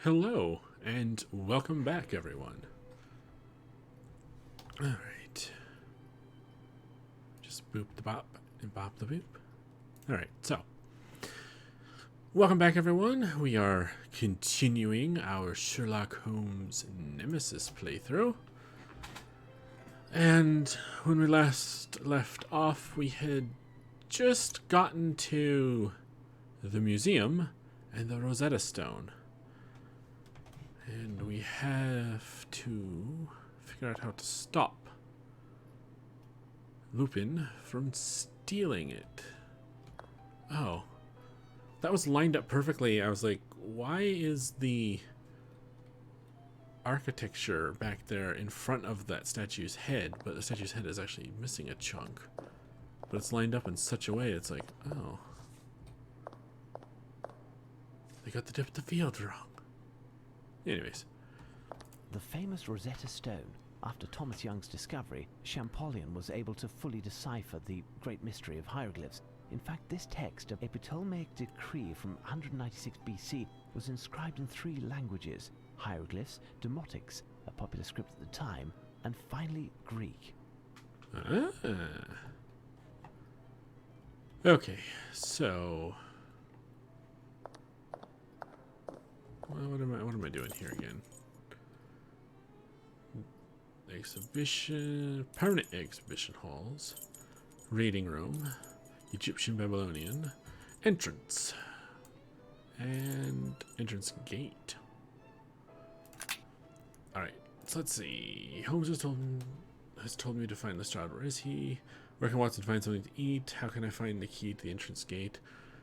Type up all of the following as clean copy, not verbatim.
Hello, and welcome back, everyone. Alright. Just boop the bop and bop the boop. Alright, so. Welcome back, everyone. We are continuing our Sherlock Holmes Nemesis playthrough. And when we last left off, we had just gotten to the museum and the Rosetta Stone. And we have to figure out how to stop Lupin from stealing it. Oh. That was lined up perfectly. I was like, why is the architecture back there in front of that statue's head? But the statue's head is actually missing a chunk. But it's lined up in such a way, it's like, oh. They got the depth of the field wrong. Anyways. The famous Rosetta Stone. After Thomas Young's discovery, Champollion was able to fully decipher the great mystery of hieroglyphs. In fact, this text, a Ptolemaic decree from 196 BC, was inscribed in 3 languages: hieroglyphs, Demotics, a popular script at the time, and finally Greek. Ah. Okay, so well, what am I doing here again? Exhibition, permanent exhibition halls, reading room, Egyptian Babylonian, entrance, and entrance gate. All right, so let's see. Holmes has told me to find Lestrade. Where is he? Where can Watson find something to eat? How can I find the key to the entrance gate?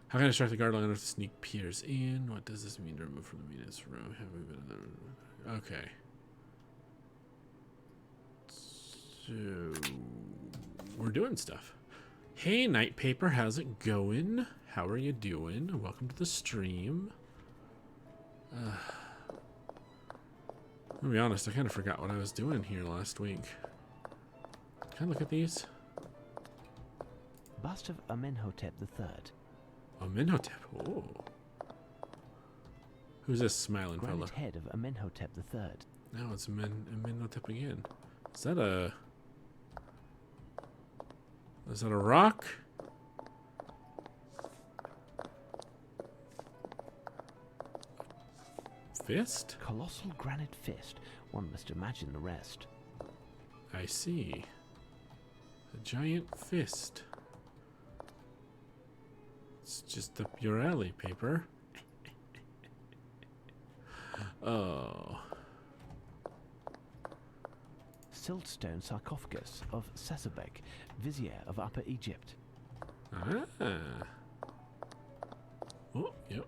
How can I distract the guard long enough to sneak peers in? What does this mean to remove from the Venus room? Have we been okay. So we're doing stuff. Hey, Night Paper, how's it going? How are you doing? Welcome to the stream. To be honest, I kind of forgot what I was doing here last week. Can I look at these? Bust of Amenhotep III. Amenhotep. Oh. Who's this smiling fella? Granite head of Amenhotep III. Now it's Amenhotep again. Is that a... Is that a rock? Fist? Colossal granite fist. One must imagine the rest. I see. A giant fist. It's just up your alley, Paper. Oh. Siltstone sarcophagus of Sasabek, vizier of Upper Egypt. Ah. Oh, yep.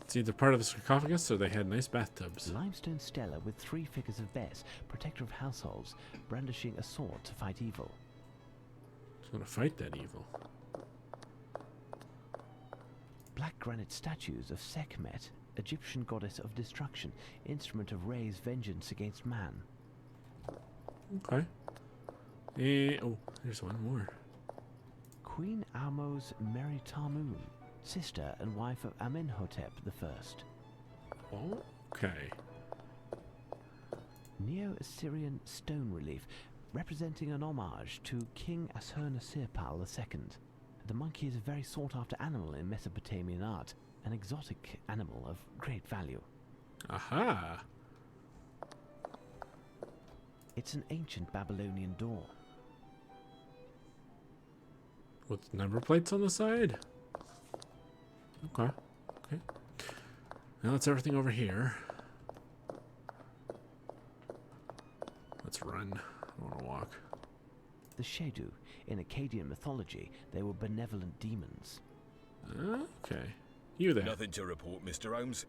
It's either part of the sarcophagus or they had nice bathtubs. Limestone stela with 3 figures of Bes, protector of households, brandishing a sword to fight evil. Just want to fight that evil. Black granite statues of Sekhmet, Egyptian goddess of destruction, instrument of Re's vengeance against man. Okay. Oh, there's one more. Queen Almos Meritamun, sister and wife of Amenhotep I. Okay. Neo-Assyrian stone relief representing an homage to King Ashurnasirpal II. The monkey is a very sought-after animal in Mesopotamian art, an exotic animal of great value. Aha! It's an ancient Babylonian door. With number plates on the side? Okay. Now that's everything over here. Let's run. I don't want to walk. The Shedu. In Akkadian mythology, they were benevolent demons. Okay. You there. Nothing to report, Mr. Holmes.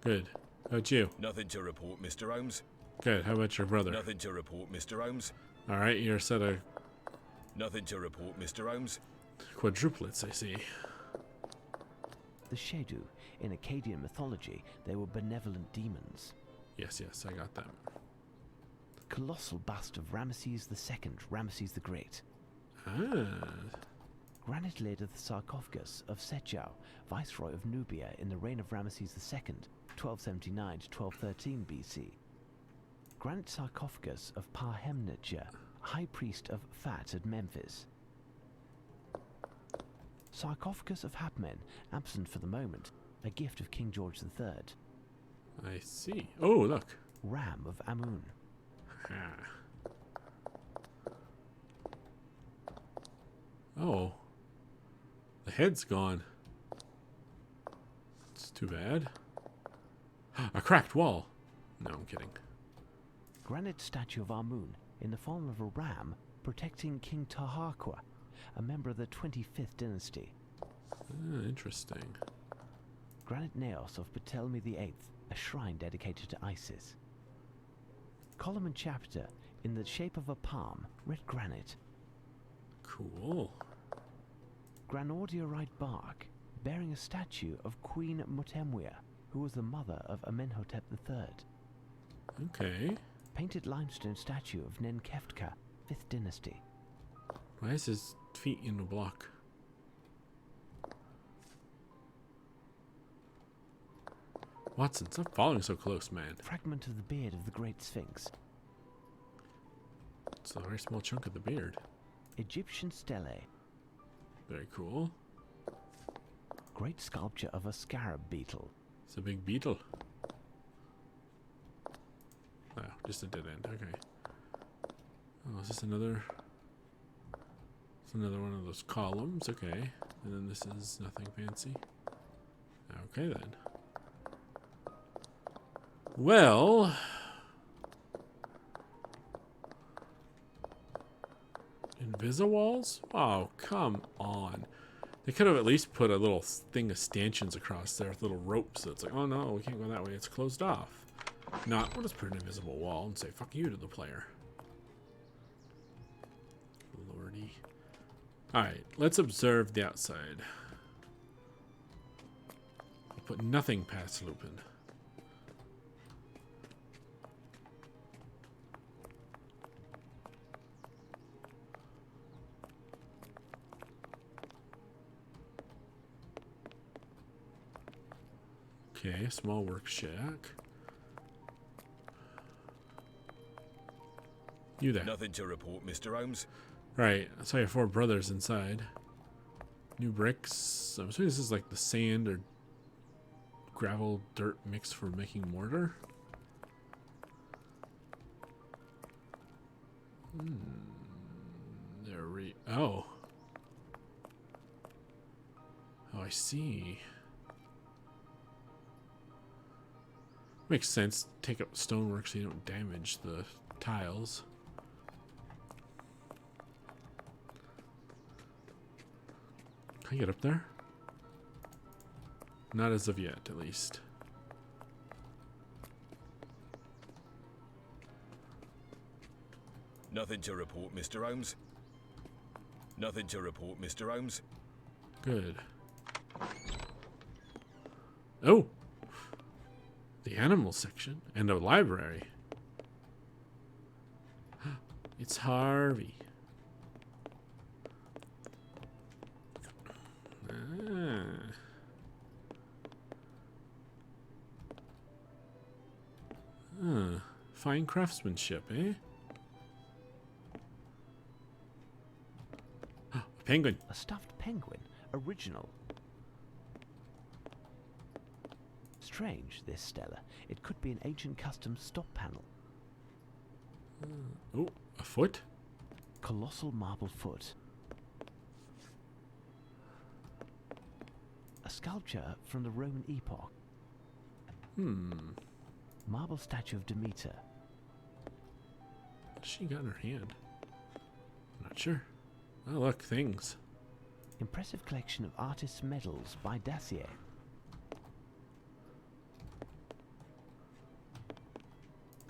Good. How about you? Nothing to report, Mr. Holmes. Good. How about your brother? Nothing to report, Mr. Holmes. Alright, you're a set of Nothing to report, Mr. Holmes. quadruplets, I see. The Shedu. In Akkadian mythology, they were benevolent demons. Yes, I got that. Colossal bust of Ramesses II, Ramesses the Great. Ah. Granite lid of the sarcophagus of Setjau, viceroy of Nubia in the reign of Ramesses II, 1279 to 1213 BC. Granite sarcophagus of Parhemnetjer, high priest of Fat at Memphis. Sarcophagus of Hapmen, absent for the moment, a gift of King George III. I see. Oh, look. Ram of Amun. Ah. Oh. The head's gone. It's too bad. A cracked wall. No, I'm kidding. Granite statue of Amun in the form of a ram protecting King Taharqa, a member of the 25th dynasty. Interesting. Granite naos of Ptolemy VIII, a shrine dedicated to Isis. Column and chapter in the shape of a palm, red granite. Cool. Granodiorite bark, bearing a statue of Queen Mutemwia, who was the mother of Amenhotep III. Okay. Painted limestone statue of Nenkeftka, 5th dynasty. Why is his feet in a block? Watson, stop falling so close, man. Fragment of the beard of the Great Sphinx. It's a very small chunk of the beard. Egyptian stele. Very cool. Great sculpture of a scarab beetle. It's a big beetle. Oh, just a dead end. Okay. Oh, is this another? It's another one of those columns. Okay. And then this is nothing fancy. Okay then. Well. Invisawalls? Oh, come on. They could have at least put a little thing of stanchions across there with little ropes. So it's like, oh no, we can't go that way. It's closed off. Not, we'll just put an invisible wall and say, fuck you to the player. Lordy. Alright, let's observe the outside. I'll put nothing past Lupin. Okay, small work shack. You there. Nothing to report, Mr. Holmes. Right, I saw your 4 brothers inside. New bricks. I'm assuming this is like the sand or gravel dirt mix for making mortar. Oh. Oh, I see. Makes sense. Take up stonework so you don't damage the tiles. Can I get up there? Not as of yet, at least. Nothing to report, Mr. Holmes. Nothing to report, Mr. Holmes. Good. Oh! The animal section and a library. It's Harvey. Fine craftsmanship, eh? A penguin. A stuffed penguin, original. Strange, this Stella. It could be an ancient custom stop panel. Oh, a foot? Colossal marble foot. A sculpture from the Roman epoch. Marble statue of Demeter. What's she got in her hand? I'm not sure. Oh, look, things. Impressive collection of artists' medals by Dacier.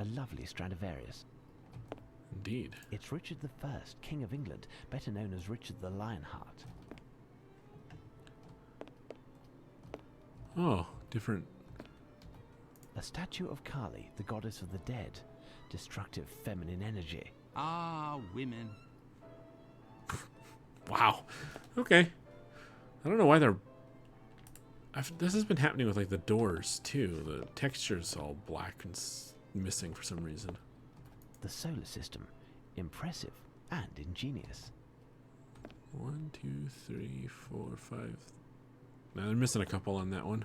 A lovely Stradivarius. Indeed. It's Richard I, King of England, better known as Richard the Lionheart. Oh, different. A statue of Kali, the goddess of the dead. Destructive feminine energy. Ah, women. Wow. Okay. I don't know why they're... this has been happening with, like, the doors, too. The texture's all black and missing for some reason. The solar system. Impressive and ingenious. 1, 2, 3, 4, 5. Now they're missing a couple on that one.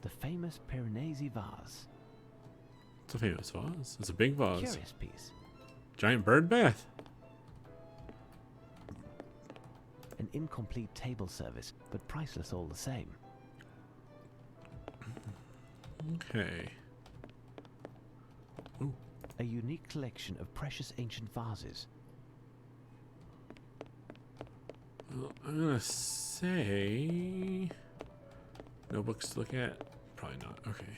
The famous Piranesi vase. It's a famous vase. It's a big vase. Curious piece. Giant bird bath. An incomplete table service, but priceless all the same. Okay. Ooh. A unique collection of precious ancient vases. Well, I'm gonna say no books to look at. Probably not. Okay.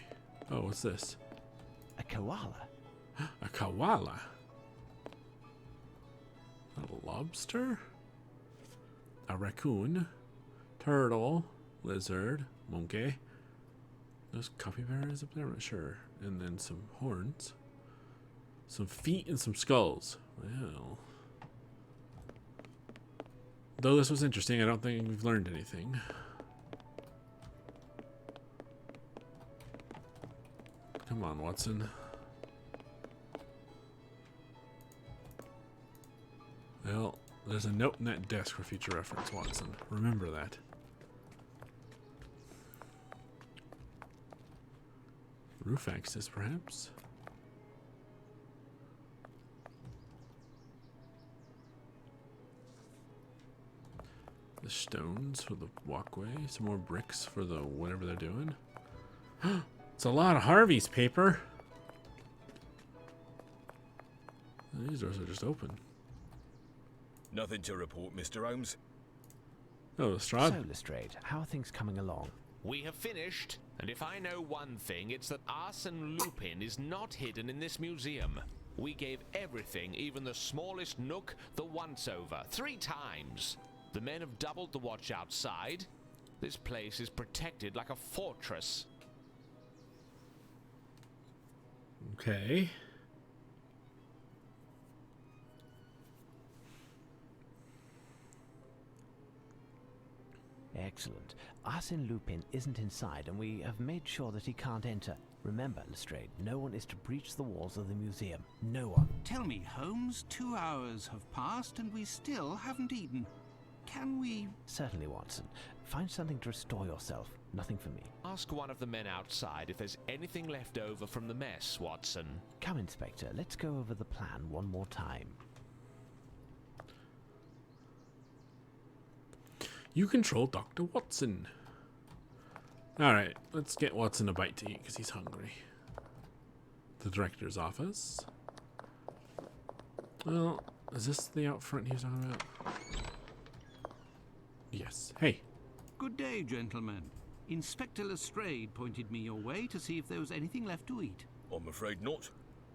Oh, what's this? A koala. A koala. A lobster. A raccoon. Turtle. Lizard. Monkey. Those capybaras up there. I'm not sure. And then some horns. Some feet and some skulls. Well. Though this was interesting, I don't think we've learned anything. Come on, Watson. Well, there's a note in that desk for future reference, Watson. Remember that. Roof access, perhaps? The stones for the walkway. Some more bricks for the whatever they're doing. It's a lot of Harvey's paper. These doors are just open. Nothing to report, Mr. Holmes. Oh, Lestrade. So, Lestrade, how are things coming along? We have finished, and if I know one thing, it's that Arsene Lupin is not hidden in this museum. We gave everything, even the smallest nook, the once-over, 3 times. The men have doubled the watch outside. This place is protected like a fortress. Okay. Excellent. Arsene Lupin isn't inside, and we have made sure that he can't enter. Remember, Lestrade, no one is to breach the walls of the museum. No one. Tell me, Holmes, 2 hours have passed and we still haven't eaten. Can we... Certainly, Watson. Find something to restore yourself. Nothing for me. Ask one of the men outside if there's anything left over from the mess, Watson. Come, Inspector. Let's go over the plan one more time. You control Dr. Watson. Alright, let's get Watson a bite to eat because he's hungry. The director's office. Well, is this the out front he was talking about? Yes. Hey. Good day, gentlemen. Inspector Lestrade pointed me your way to see if there was anything left to eat. I'm afraid not.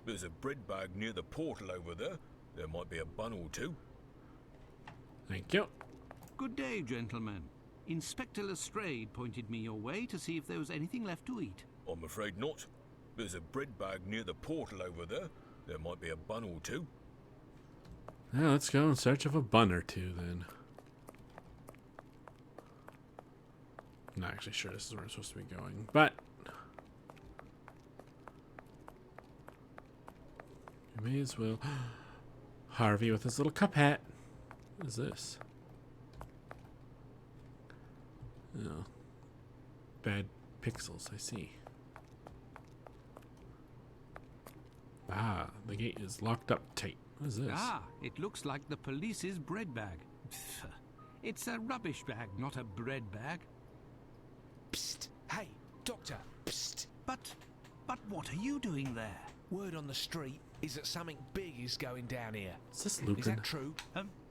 There's a bread bag near the portal over there. There might be a bun or two. Thank you. Good day, gentlemen. Inspector Lestrade pointed me your way to see if there was anything left to eat. I'm afraid not. There's a bread bag near the portal over there. There might be a bun or two. Now let's go in search of a bun or two then. I'm not actually sure this is where I'm supposed to be going, but we may as well. Harvey with his little cup hat. What is this? Oh. Bad pixels, I see. Ah, the gate is locked up tight. What is this? Ah, it looks like the police's bread bag. It's a rubbish bag, not a bread bag. Psst! Hey, Doctor! Psst! But what are you doing there? Word on the street is that something big is going down here. Is this Lupin? Is that true?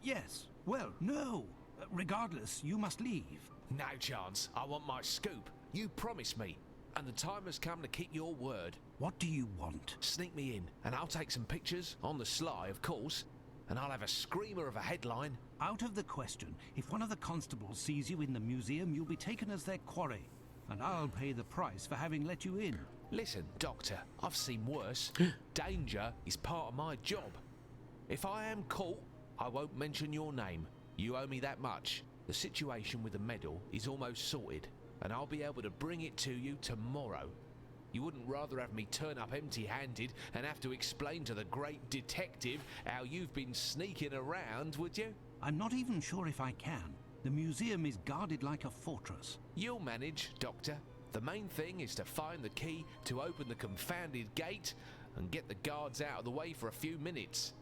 Yes. Well, no. Regardless, you must leave. No chance. I want my scoop. You promised me. And the time has come to keep your word. What do you want? Sneak me in, and I'll take some pictures, on the sly, of course. And I'll have a screamer of a headline. Out of the question. If one of the constables sees you in the museum, you'll be taken as their quarry. And I'll pay the price for having let you in. Listen, Doctor, I've seen worse. Danger is part of my job. If I am caught, I won't mention your name. You owe me that much. The situation with the medal is almost sorted, and I'll be able to bring it to you tomorrow. You wouldn't rather have me turn up empty-handed and have to explain to the great detective how you've been sneaking around, would you? I'm not even sure if I can. The museum is guarded like a fortress. You'll manage, Doctor. The main thing is to find the key to open the confounded gate and get the guards out of the way for a few minutes.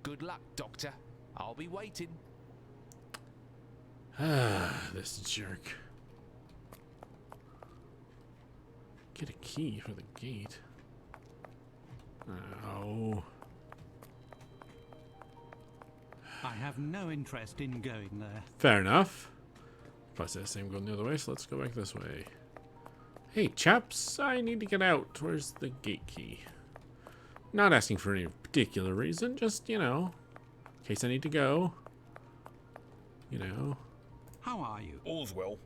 Good luck, Doctor. I'll be waiting. This jerk. Get a key for the gate. Oh. I have no interest in going there. Fair enough. Plus, I say I'm going the other way, so let's go back this way. Hey, chaps, I need to get out. Where's the gate key? Not asking for any particular reason, just, you know, in case I need to go. You know. How are you? All's well.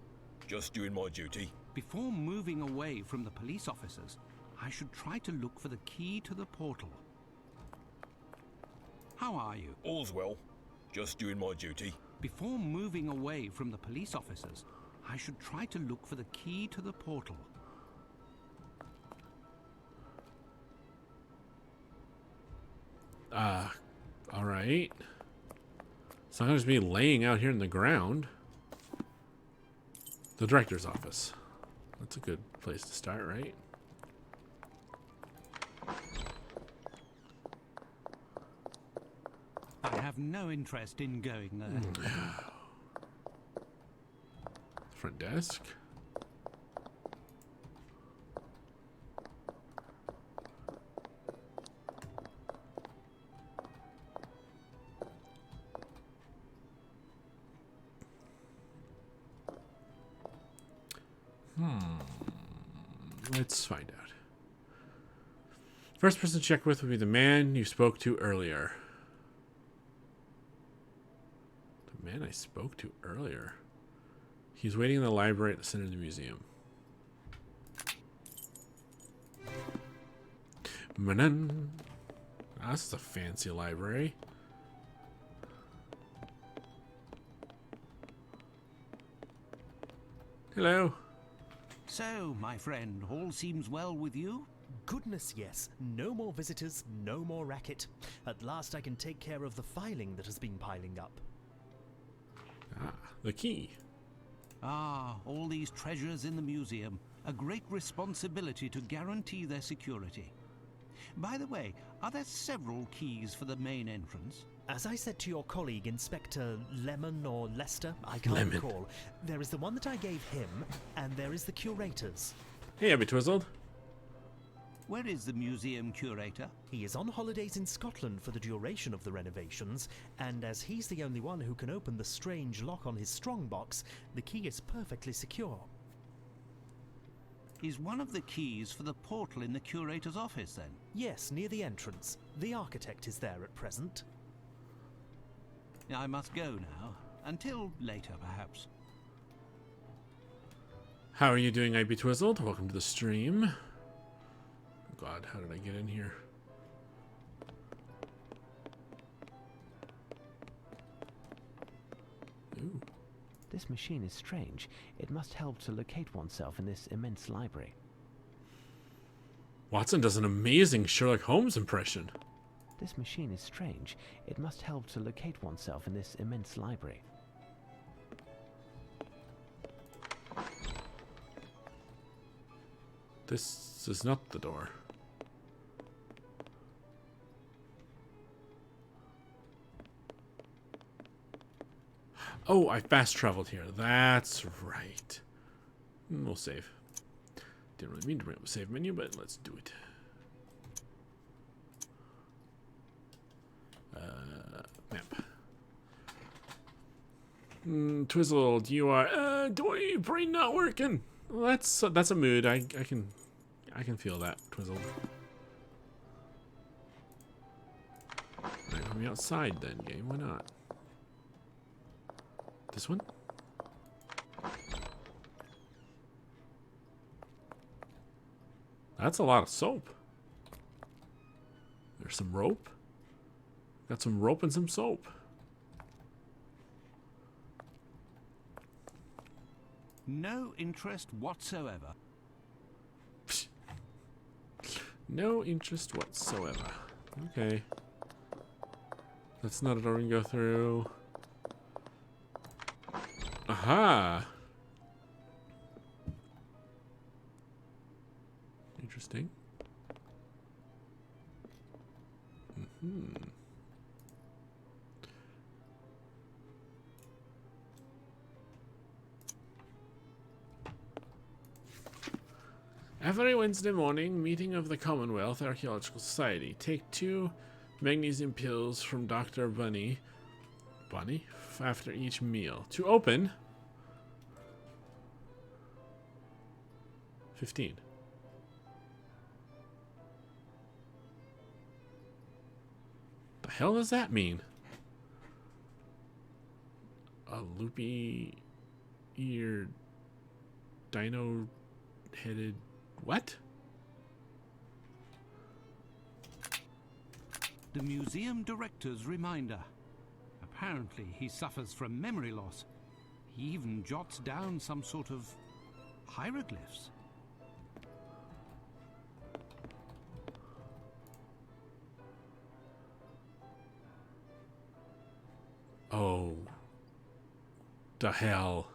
Just doing my duty. Before moving away from the police officers, I should try to look for the key to the portal. How are you? All's well. Just doing my duty. Before moving away from the police officers, I should try to look for the key to the portal. Alright. It's not gonna just be laying out here in the ground. The director's office. That's a good place to start, right? I have no interest in going there. Front desk. Let's find out. First person to check with would be the man you spoke to earlier. The man I spoke to earlier. He's waiting in the library at the center of the museum. Manan. Oh, this is a fancy library. Hello. So, my friend, all seems well with you? Goodness, yes. No more visitors, no more racket. At last I can take care of the filing that has been piling up. Ah, the key. Ah, all these treasures in the museum. A great responsibility to guarantee their security. By the way, are there several keys for the main entrance? As I said to your colleague, Inspector Lemon or Lester, I can't Lemon. recall, there is the one that I gave him, and there is the curator's. Hey, Abby Twizzled. Where is the museum curator? He is on holidays in Scotland for the duration of the renovations, and as he's the only one who can open the strange lock on his strongbox, the key is perfectly secure. Is one of the keys for the portal in the curator's office, then? Yes, near the entrance. The architect is there at present. I must go now. Until later, perhaps. How are you doing, Abby Twizzled? Welcome to the stream. God, how did I get in here? Ooh. This machine is strange. It must help to locate oneself in this immense library. Watson does an amazing Sherlock Holmes impression. This machine is strange. It must help to locate oneself in this immense library. This is not the door. Oh, I fast traveled here. That's right. We'll save. Didn't really mean to bring up the save menu, but let's do it. Map. Twizzled, you are. Do your brain not working? Well, that's a mood. I can feel that, Twizzled. Right, put me outside then, game. Why not? This one? That's a lot of soap. There's some rope. Got some rope and some soap. No interest whatsoever. No interest whatsoever. Okay. That's not a door we can go through. Aha! Interesting. Every Wednesday morning, meeting of the Commonwealth Archaeological Society. Take 2 magnesium pills from Dr. Bunny after each meal. To open 15. The hell does that mean? A loopy eared dino headed what? The museum director's reminder. Apparently he suffers from memory loss. He even jots down some sort of hieroglyphs. Oh. The hell.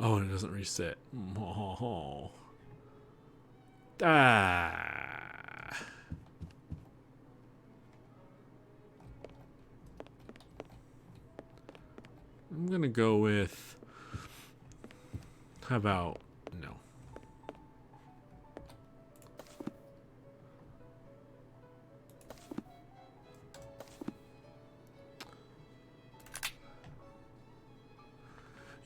Oh, and it doesn't reset. Oh. Ah. I'm gonna go with. How about no?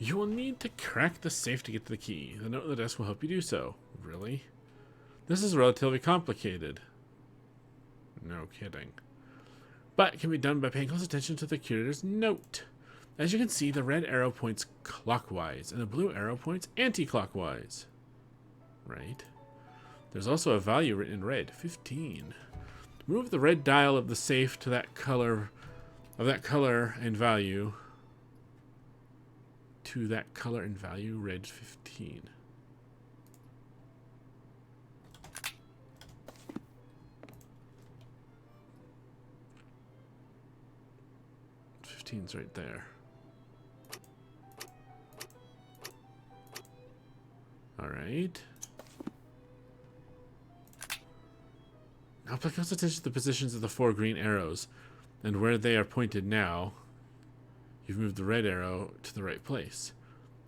You will need to crack the safe to get to the key. The note on the desk will help you do so. Really? This is relatively complicated. No kidding. But it can be done by paying close attention to the curator's note. As you can see, the red arrow points clockwise, and the blue arrow points anti-clockwise. Right? There's also a value written in red, 15. Move the red dial of the safe to that color, and value. To that color and value, red 15. Fifteen's right there. All right. Now pay close attention to the positions of the 4 green arrows and where they are pointed now. You've moved the red arrow to the right place.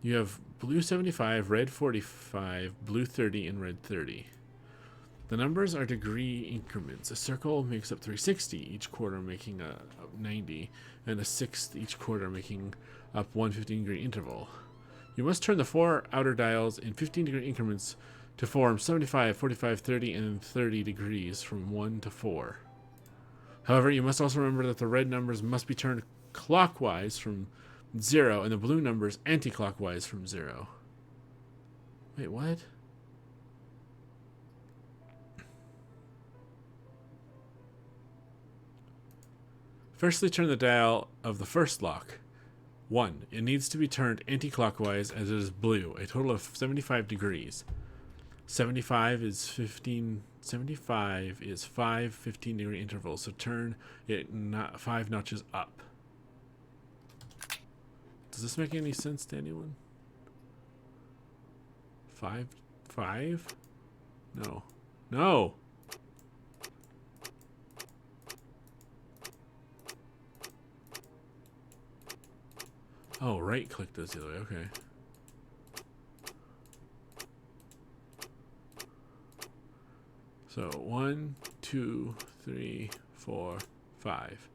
You have blue 75, red 45, blue 30, and red 30. The numbers are degree increments. A circle makes up 360, each quarter making up 90, and a sixth each quarter making up 1 15-degree interval. You must turn the 4 outer dials in 15-degree increments to form 75, 45, 30, and 30 degrees from 1 to 4. However, you must also remember that the red numbers must be turned clockwise from 0 and the blue numbers anti-clockwise from 0. Wait, what? Firstly, turn the dial of the first lock. 1. It needs to be turned anti-clockwise as it is blue, a total of 75 degrees. 75 is 15. 75 is 5 15-degree intervals, so turn it 5 notches up. Does this make any sense to anyone? 5? No. No! Oh, right click does the other way, okay. So 1, 2, 3, 4, 5.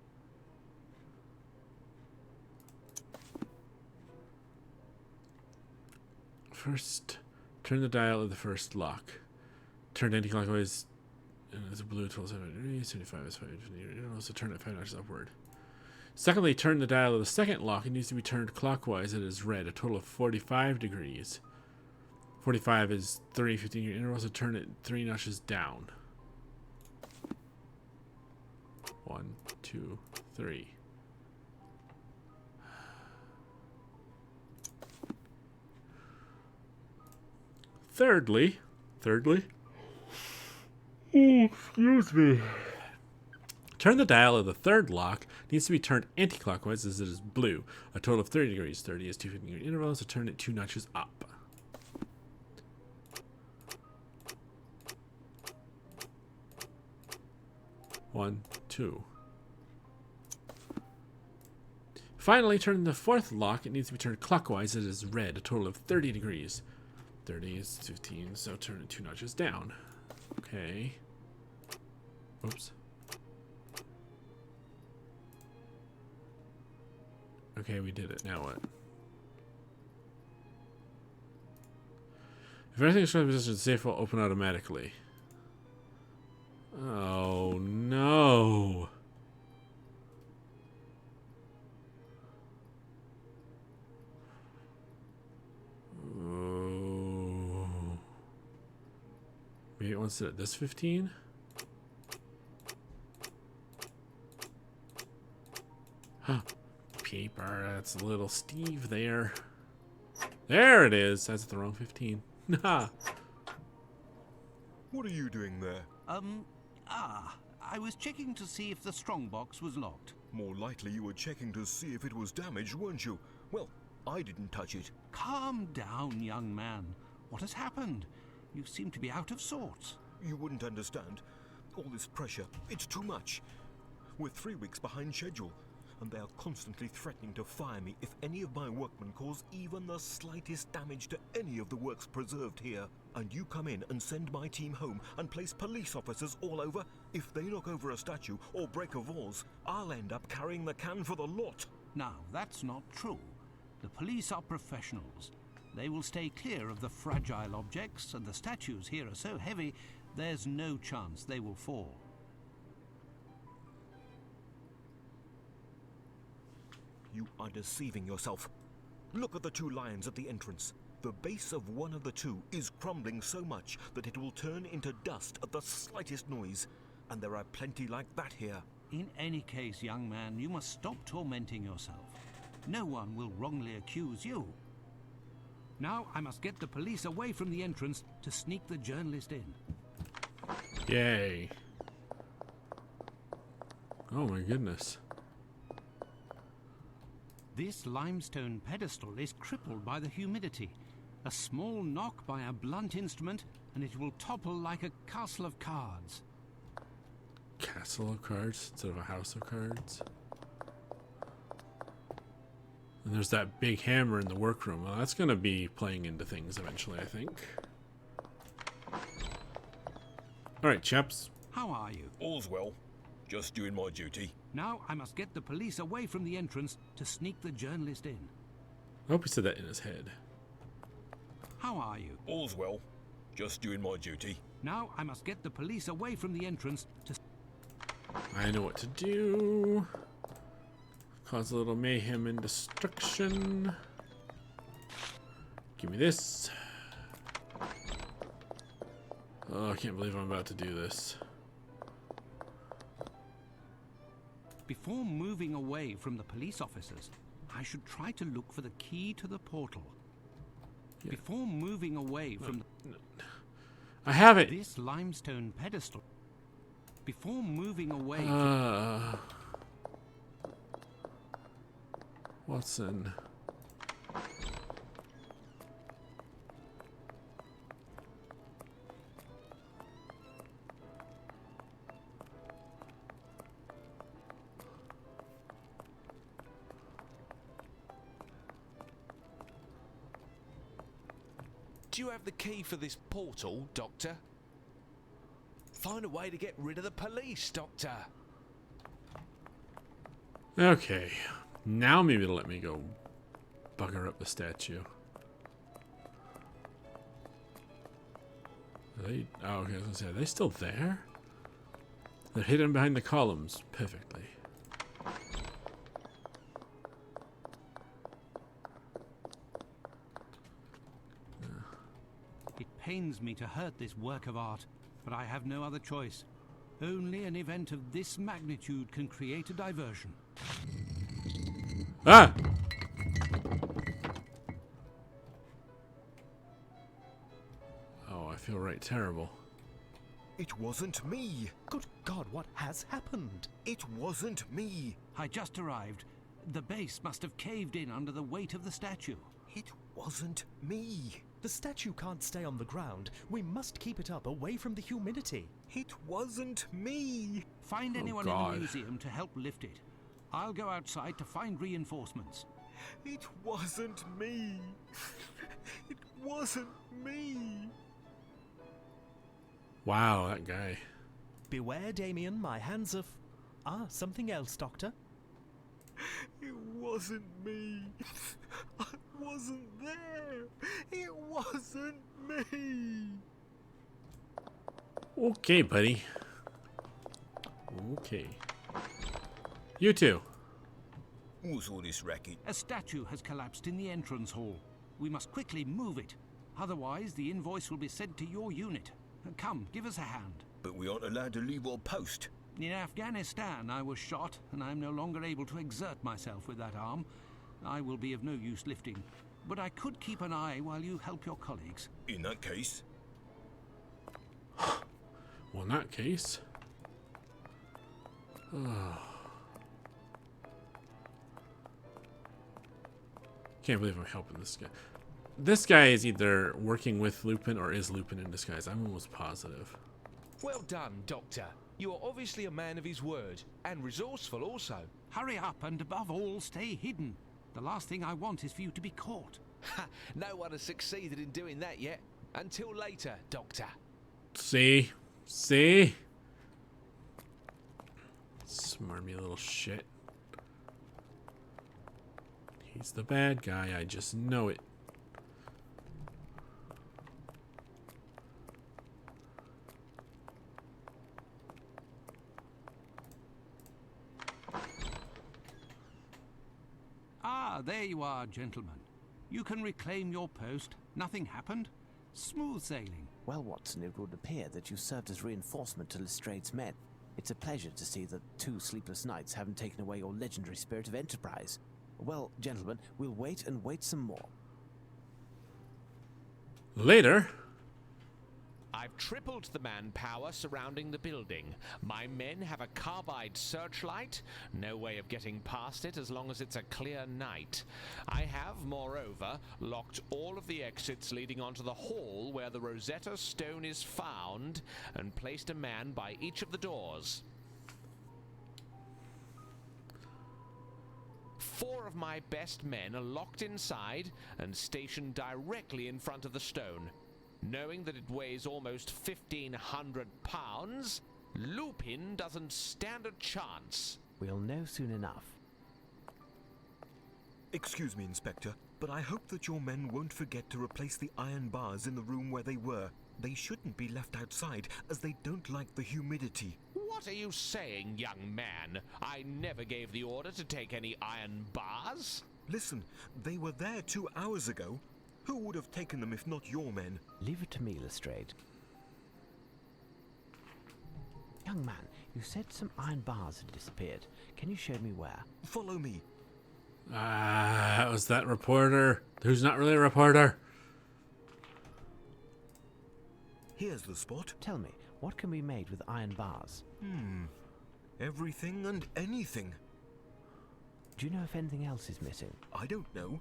First, turn the dial of the first lock. Turn anti-clockwise. There's a blue 27 degrees, 75 is 5 degrees. Also turn it 5 notches upward. Secondly, turn the dial of the second lock. It needs to be turned clockwise. It is red. A total of 45 degrees. 45 is 3 15-degree intervals. So turn it 3 notches down. 1, 2, 3. Thirdly, excuse me. Turn the dial of the third lock. It needs to be turned anti-clockwise as it is blue. A total of 30 degrees. 30 is 2 15-degree intervals, so turn it 2 notches up. One, 2. Finally, turn the fourth lock. It needs to be turned clockwise. It is red. A total of 30 degrees. 30 is 15, so turn it 2 notches down. Okay. Oops. Okay, we did it. Now what? If anything is in position, the safe will open automatically. Oh no. Oh. Maybe it wants it at this 15? Huh. Paper, that's little Steve there. There it is. That's the wrong 15. Nah. What are you doing there? I was checking to see if the strongbox was locked. More likely you were checking to see if it was damaged, weren't you? Well, I didn't touch it. Calm down, young man. What has happened? You seem to be out of sorts. You wouldn't understand. All this pressure, it's too much. We're 3 weeks behind schedule, and they are constantly threatening to fire me if any of my workmen cause even the slightest damage to any of the works preserved here. And you come in and send my team home and place police officers all over? If they knock over a statue or break a vase, I'll end up carrying the can for the lot. Now, that's not true. The police are professionals. They will stay clear of the fragile objects, and the statues here are so heavy, there's no chance they will fall. You are deceiving yourself. Look at the 2 lions at the entrance. The base of one of the 2 is crumbling so much that it will turn into dust at the slightest noise. And there are plenty like that here. In any case, young man, you must stop tormenting yourself. No one will wrongly accuse you. Now I must get the police away from the entrance to sneak the journalist in. Yay. Oh my goodness. This limestone pedestal is crippled by the humidity. A small knock by a blunt instrument, and it will topple like a castle of cards. Castle of cards instead of a house of cards. And there's that big hammer in the workroom. Well, that's going to be playing into things eventually, I think. Alright, chaps. How are you? All's well. Just doing my duty. Now I must get the police away from the entrance to sneak the journalist in. I hope he said that in his head. How are you? All's well. Just doing my duty. Now I must get the police away from the entrance to... I know what to do. Cause a little mayhem and destruction. Give me this. Oh, I can't believe I'm about to do this. Before moving away from the police officers, I should try to look for the key to the portal. Yeah. Before moving away from I have it. this limestone pedestal. Before moving away Watson. Do you have the key for this portal, Doctor? Find a way to get rid of the police, Doctor. Okay. Now maybe it'll let me go bugger up the statue. Are they? Oh, okay. I was gonna say, are they still there? They're hidden behind the columns perfectly. It pains me to hurt this work of art, but I have no other choice. Only an event of this magnitude can create a diversion. Ah! Oh, I feel right terrible. It wasn't me. Good God, what has happened? It wasn't me. I just arrived. The base must have caved in under the weight of the statue. It wasn't me. The statue can't stay on the ground. We must keep it up away from the humidity. It wasn't me. Find Oh, anyone in God. the museum to help lift it. I'll go outside to find reinforcements. It wasn't me. It wasn't me. Wow, that guy. Beware, Damien, my hands are... Ah, something else, Doctor? It wasn't me. I wasn't there. It wasn't me. Okay, buddy. Okay. You too. What's all this racket? A statue has collapsed in the entrance hall. We must quickly move it. Otherwise, the invoice will be sent to your unit. Come, give us a hand. But we aren't allowed to leave our post. In Afghanistan, I was shot, and I am no longer able to exert myself with that arm. I will be of no use lifting, but I could keep an eye while you help your colleagues. In that case, Well, in that case... Can't believe I'm helping this guy. This guy is either working with Lupin or is Lupin in disguise. I'm almost positive. Well done, Doctor. You are obviously a man of his word, and resourceful also. Hurry up, and above all, stay hidden. The last thing I want is for you to be caught. Ha! No one has succeeded in doing that yet. Until later, Doctor. See? See? Smarmy little shit. He's the bad guy, I just know it. Ah, there you are, gentlemen. You can reclaim your post. Nothing happened. Smooth sailing. Well, Watson, it would appear that you served as reinforcement to Lestrange's men. It's a pleasure to see that 2 sleepless nights haven't taken away your legendary spirit of enterprise. Well, gentlemen, we'll wait and wait some more. Later. I've tripled the manpower surrounding the building. My men have a carbide searchlight. No way of getting past it as long as it's a clear night. I have, moreover, locked all of the exits leading onto the hall where the Rosetta Stone is found and placed a man by each of the doors. 4 of my best men are locked inside and stationed directly in front of the stone. Knowing that it weighs almost 1,500 pounds, Lupin doesn't stand a chance. We'll know soon enough. excuse me, Inspector, but I hope that your men won't forget to replace the iron bars in the room where they were. They shouldn't be left outside, as they don't like the humidity. What are you saying, young man? I never gave the order to take any iron bars. Listen, they were there 2 hours ago. Who would have taken them if not your men? Leave it to me, Lestrade. Young man, you said some iron bars had disappeared. Can you show me where? Follow me. Ah, was that reporter? Who's not really a reporter? Here's the spot. Tell me, what can be made with iron bars? Everything and anything. Do you know if anything else is missing? I don't know.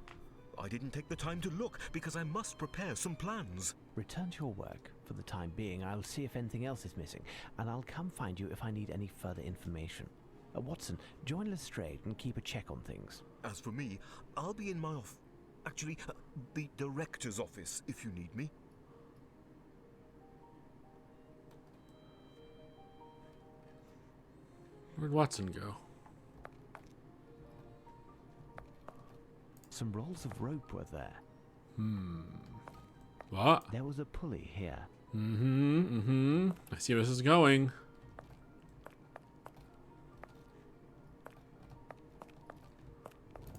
I didn't take the time to look because I must prepare some plans. Return to your work. For the time being, I'll see if anything else is missing, and I'll come find you if I need any further information. Watson, join Lestrade and keep a check on things. As for me, I'll be in my the director's office if you need me. Where'd Watson go? Some rolls of rope were there. What? There was a pulley here. I see where this is going.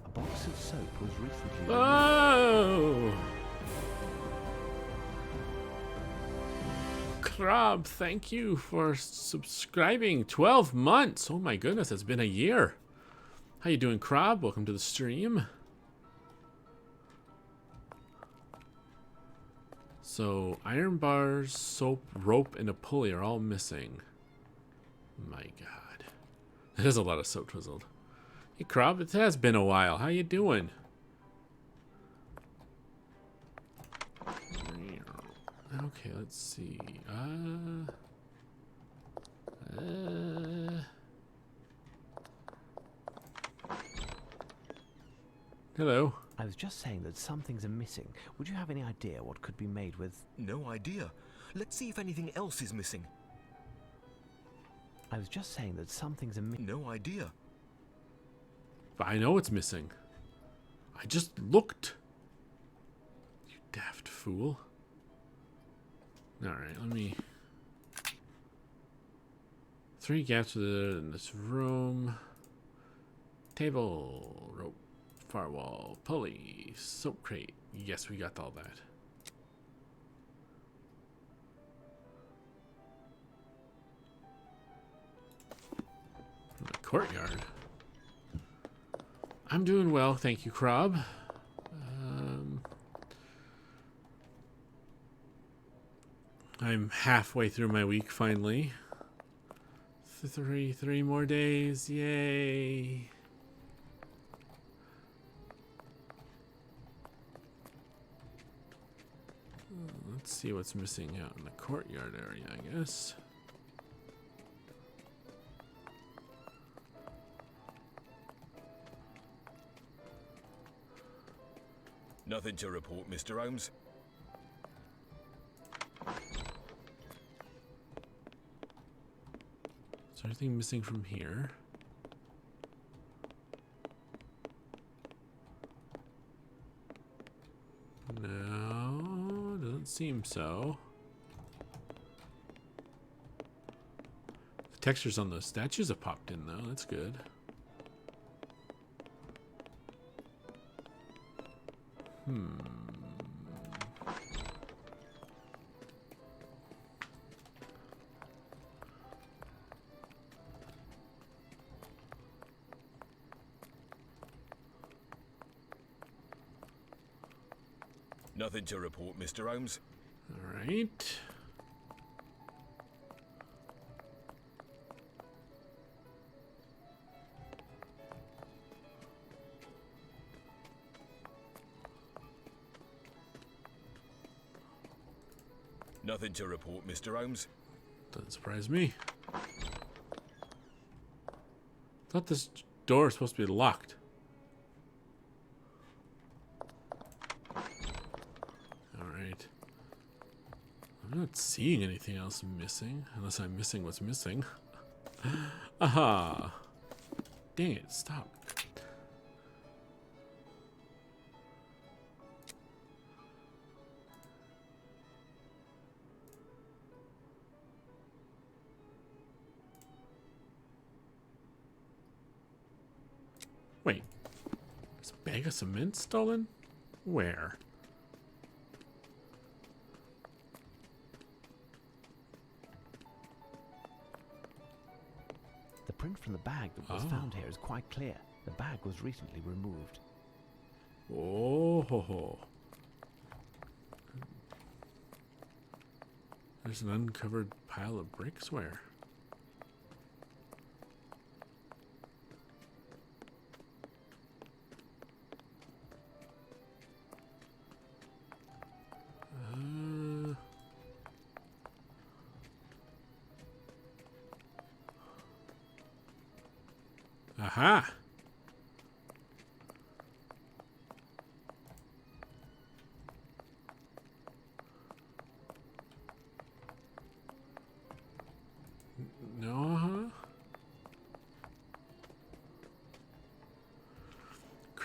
A box of soap was recently Oh! Crab, thank you for subscribing. 12 months. Oh my goodness, it's been a year. How you doing, Crab? Welcome to the stream. So, iron bars, soap, rope, and a pulley are all missing. My god. That is a lot of soap twizzled. Hey, Crab, it has been a while. How you doing? Okay, let's see. Hello. I was just saying that some things are missing. Would you have any idea what could be made with... No idea. Let's see if anything else is missing. I was just saying that some things are missing. No idea. But I know what's missing. I just looked. You daft fool. Alright, let me... 3 gaps in this room. Table, rope, firewall, pulley, soap crate. Yes, we got all that. From the courtyard. I'm doing well, thank you, Krob. I'm halfway through my week finally. Three more days, yay! Let's see what's missing out in the courtyard area, I guess. Nothing to report, Mr. Holmes. Is there anything missing from here? No, doesn't seem so. The textures on those statues have popped in though, that's good. Nothing to report, Mr. Holmes. Alright. Nothing to report, Mr. Holmes. Doesn't surprise me. Thought this door is supposed to be locked. Alright. I'm not seeing anything else missing, unless I'm missing what's missing. Aha! Dang it, stop. Wait, is a bag of cement stolen? Where? The print from the bag that was found here is quite clear. The bag was recently removed. Oh ho ho. There's an uncovered pile of bricks where? Aha! No,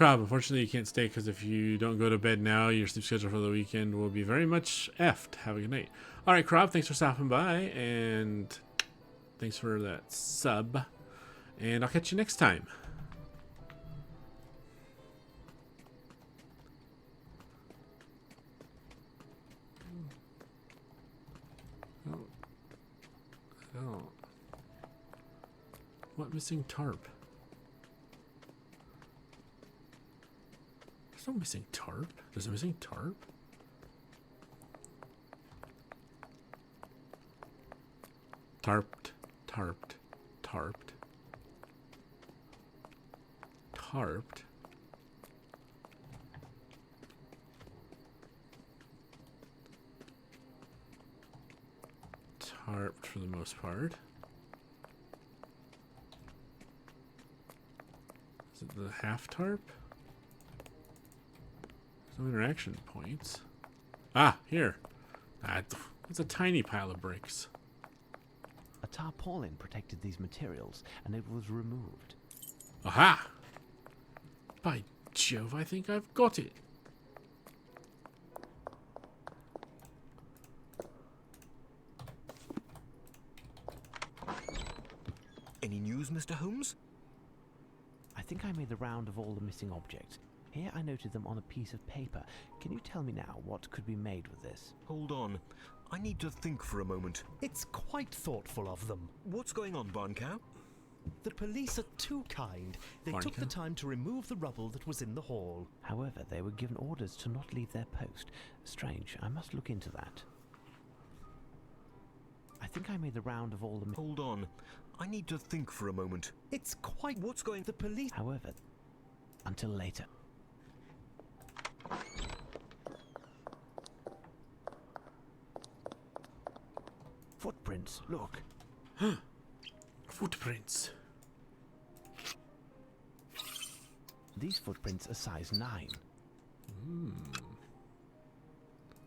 Crab, unfortunately you can't stay because if you don't go to bed now, your sleep schedule for the weekend will be very much effed. Have a good night. Alright, Crab, thanks for stopping by, and thanks for that sub. And I'll catch you next time. Oh. What missing tarp? There's no missing tarp. There's a missing tarp? Tarped. Tarped. Tarped. Tarped. Tarped for the most part. Is it the half tarp? No interaction points. Ah, here. It's a tiny pile of bricks. A tarpaulin protected these materials, and it was removed. Aha! By Jove, I think I've got it. Any news, Mr. Holmes? I think I made the round of all the missing objects. Here I noted them on a piece of paper. Can you tell me now what could be made with this? Hold on. I need to think for a moment. It's quite thoughtful of them. What's going on, Barncow? The police are too kind. They took the time to remove the rubble that was in the hall. However, they were given orders to not leave their post. Strange. I must look into that. I think I made the round of all the... Hold on. I need to think for a moment. It's quite... What's going... The police... However, until later. Footprints, look. Footprints. These footprints are size 9.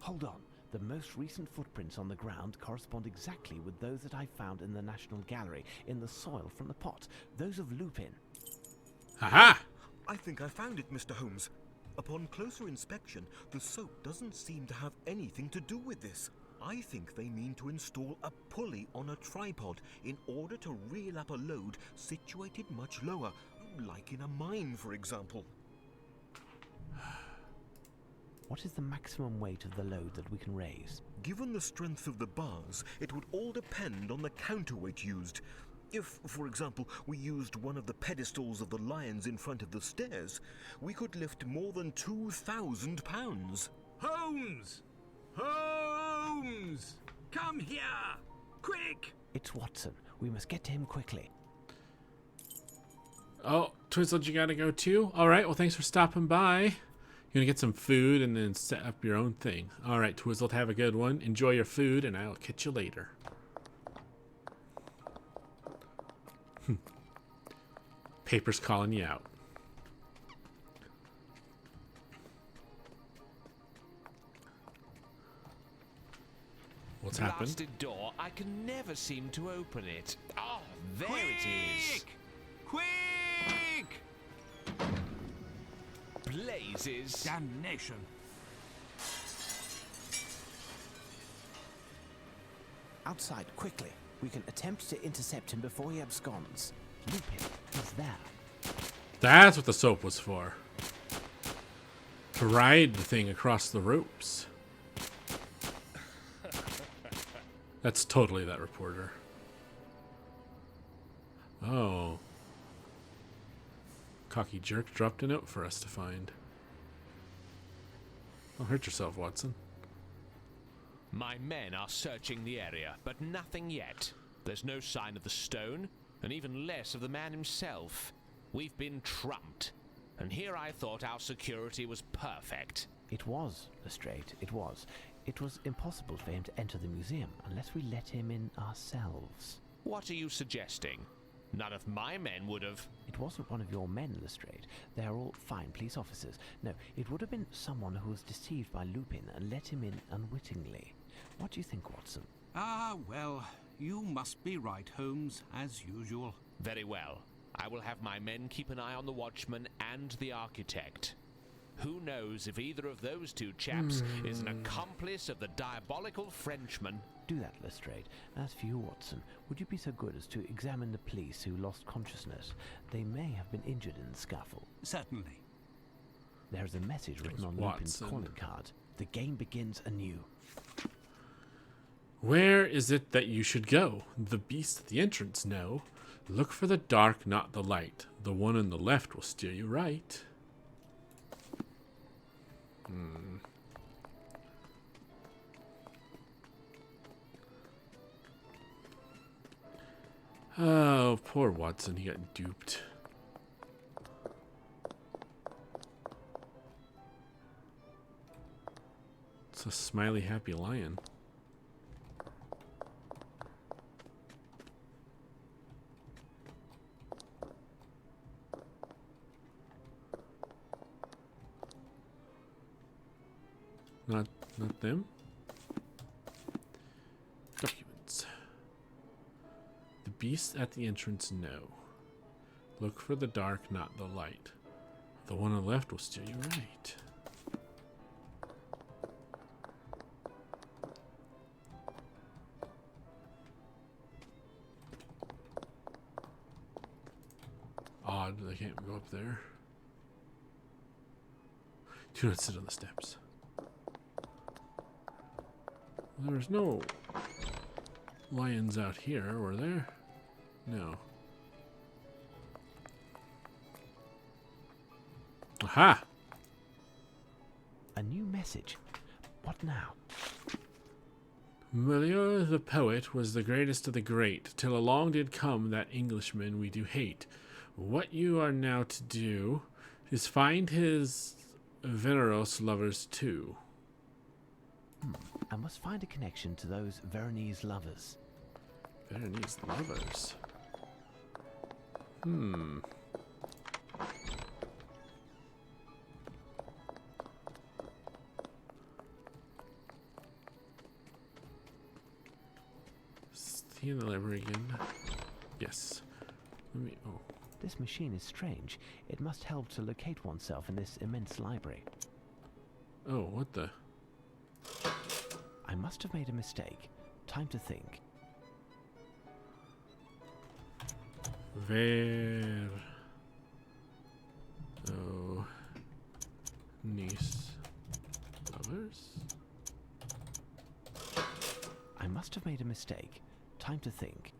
Hold on. The most recent footprints on the ground correspond exactly with those that I found in the National Gallery, in the soil from the pot. Those of Lupin. Aha! I think I found it, Mr. Holmes. Upon closer inspection, the soap doesn't seem to have anything to do with this. I think they mean to install a pulley on a tripod in order to reel up a load situated much lower, like in a mine, for example. What is the maximum weight of the load that we can raise? Given the strength of the bars, it would all depend on the counterweight used. If, for example, we used one of the pedestals of the lions in front of the stairs, we could lift more than 2,000 pounds. Holmes! Holmes! Come here! Quick! It's Watson. We must get to him quickly. Oh, Twizzled, you gotta go too? Alright, well thanks for stopping by. You're gonna get some food and then set up your own thing. Alright, Twizzled, have a good one. Enjoy your food and I'll catch you later. Paper's calling you out. What's happened? Blasted door. I can never seem to open it. Oh, there it is. Quick! Blazes. Damnation. Outside, quickly. We can attempt to intercept him before he absconds. Lupin, he's there. That's what the soap was for. To ride the thing across the ropes. That's totally that reporter. Oh. Cocky jerk dropped a note for us to find. Don't hurt yourself, Watson. My men are searching the area, but nothing yet. There's no sign of the stone, and even less of the man himself. We've been trumped. And here I thought our security was perfect. It was, Lestrade, it was. It was impossible for him to enter the museum unless we let him in ourselves. What are you suggesting? None of my men would have... It wasn't one of your men, Lestrade. They are all fine police officers. No, it would have been someone who was deceived by Lupin and let him in unwittingly. What do you think, Watson? Ah, well, you must be right, Holmes, as usual. Very well. I will have my men keep an eye on the watchman and the architect. Who knows if either of those two chaps is an accomplice of the diabolical Frenchman? Do that, Lestrade. As for you, Watson, would you be so good as to examine the police who lost consciousness? They may have been injured in the scuffle. Certainly. There is a message written on Lupin's calling card. The game begins anew. Where is it that you should go? The beast at the entrance, no. Look for the dark, not the light. The one on the left will steer you right. Oh, poor Watson. He got duped. It's a smiley, happy lion. Not them. Documents. The beast at the entrance, no. Look for the dark, not the light. The one on the left will steer you right. Odd, they can't go up there. Do not sit on the steps. There's no lions out here, were there? No. Aha! A new message. What now? Molière the poet was the greatest of the great, till along did come that Englishman we do hate. What you are now to do is find his veneros lovers too. I must find a connection to those Veronese lovers. Veronese lovers? Is he in the library again? Yes. Let me. Oh. This machine is strange. It must help to locate oneself in this immense library. Oh, what the? I must have made a mistake. Time to think. Oh, niece lovers. I must have made a mistake. Time to think.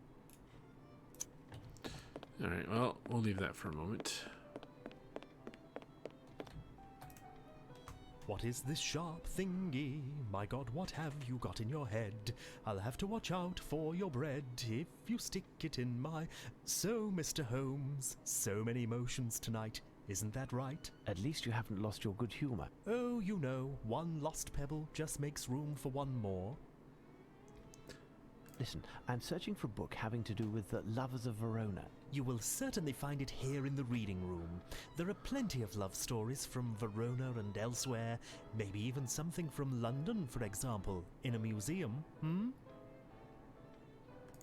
All right. Well, we'll leave that for a moment. What is this sharp thingy? My God, what have you got in your head? I'll have to watch out for your bread if you stick it in my... So, Mr. Holmes, so many emotions tonight. Isn't that right? At least you haven't lost your good humor. Oh, you know, one lost pebble just makes room for one more. Listen, I'm searching for a book having to do with the lovers of Verona. You will certainly find it here in the reading room. There are plenty of love stories from Verona and elsewhere, maybe even something from London, for example, in a museum,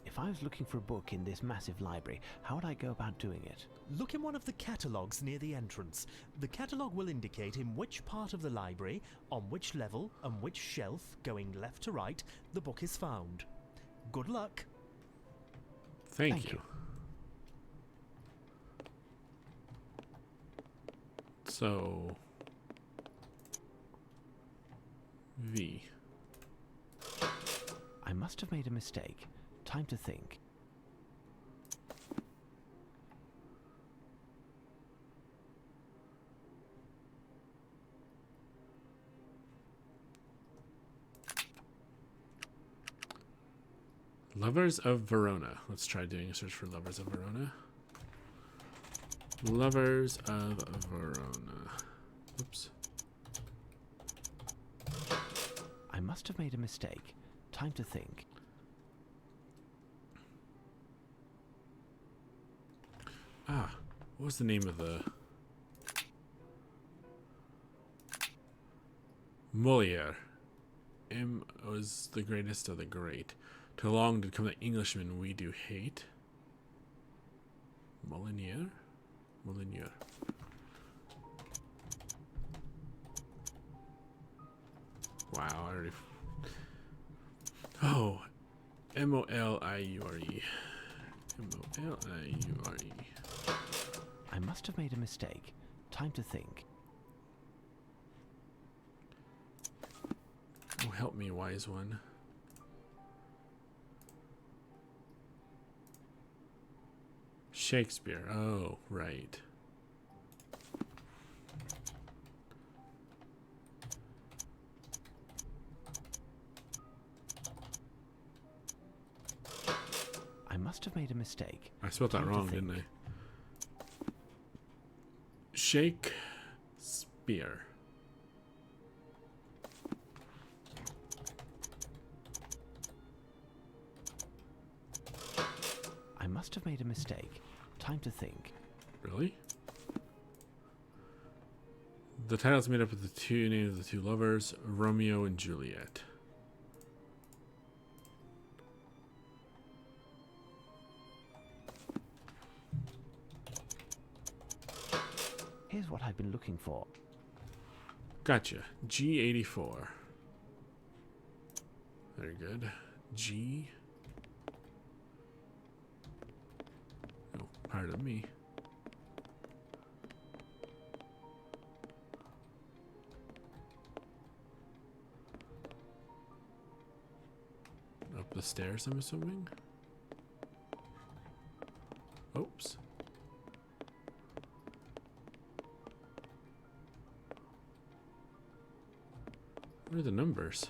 If I was looking for a book in this massive library, how would I go about doing it? Look in one of the catalogues near the entrance. The catalogue will indicate in which part of the library, on which level, and which shelf, going left to right, the book is found. Good luck. Thank you. So, V. I must have made a mistake. Time to think. Lovers of Verona. Let's try doing a search for Lovers of Verona. Lovers of Verona. Oops. I must have made a mistake. Time to think. Ah, what was the name of the... Molière. M was the greatest of the great. Too long did come the Englishman we do hate. Molyneux? Molyneux. Wow, I already... Oh, Moliure. Moliure. I must have made a mistake. Time to think. Oh, help me, wise one. Shakespeare. Oh, right. I must have made a mistake. I spelled that Time to wrong, think. didn't I? Shakespeare. I must have made a mistake. Time to think. Really? The title's made up of the two names of the two lovers, Romeo and Juliet. Here's what I've been looking for. Gotcha. G84. Very good. G. Oh, pardon me. Up the stairs, I'm assuming. Oops. What are the numbers?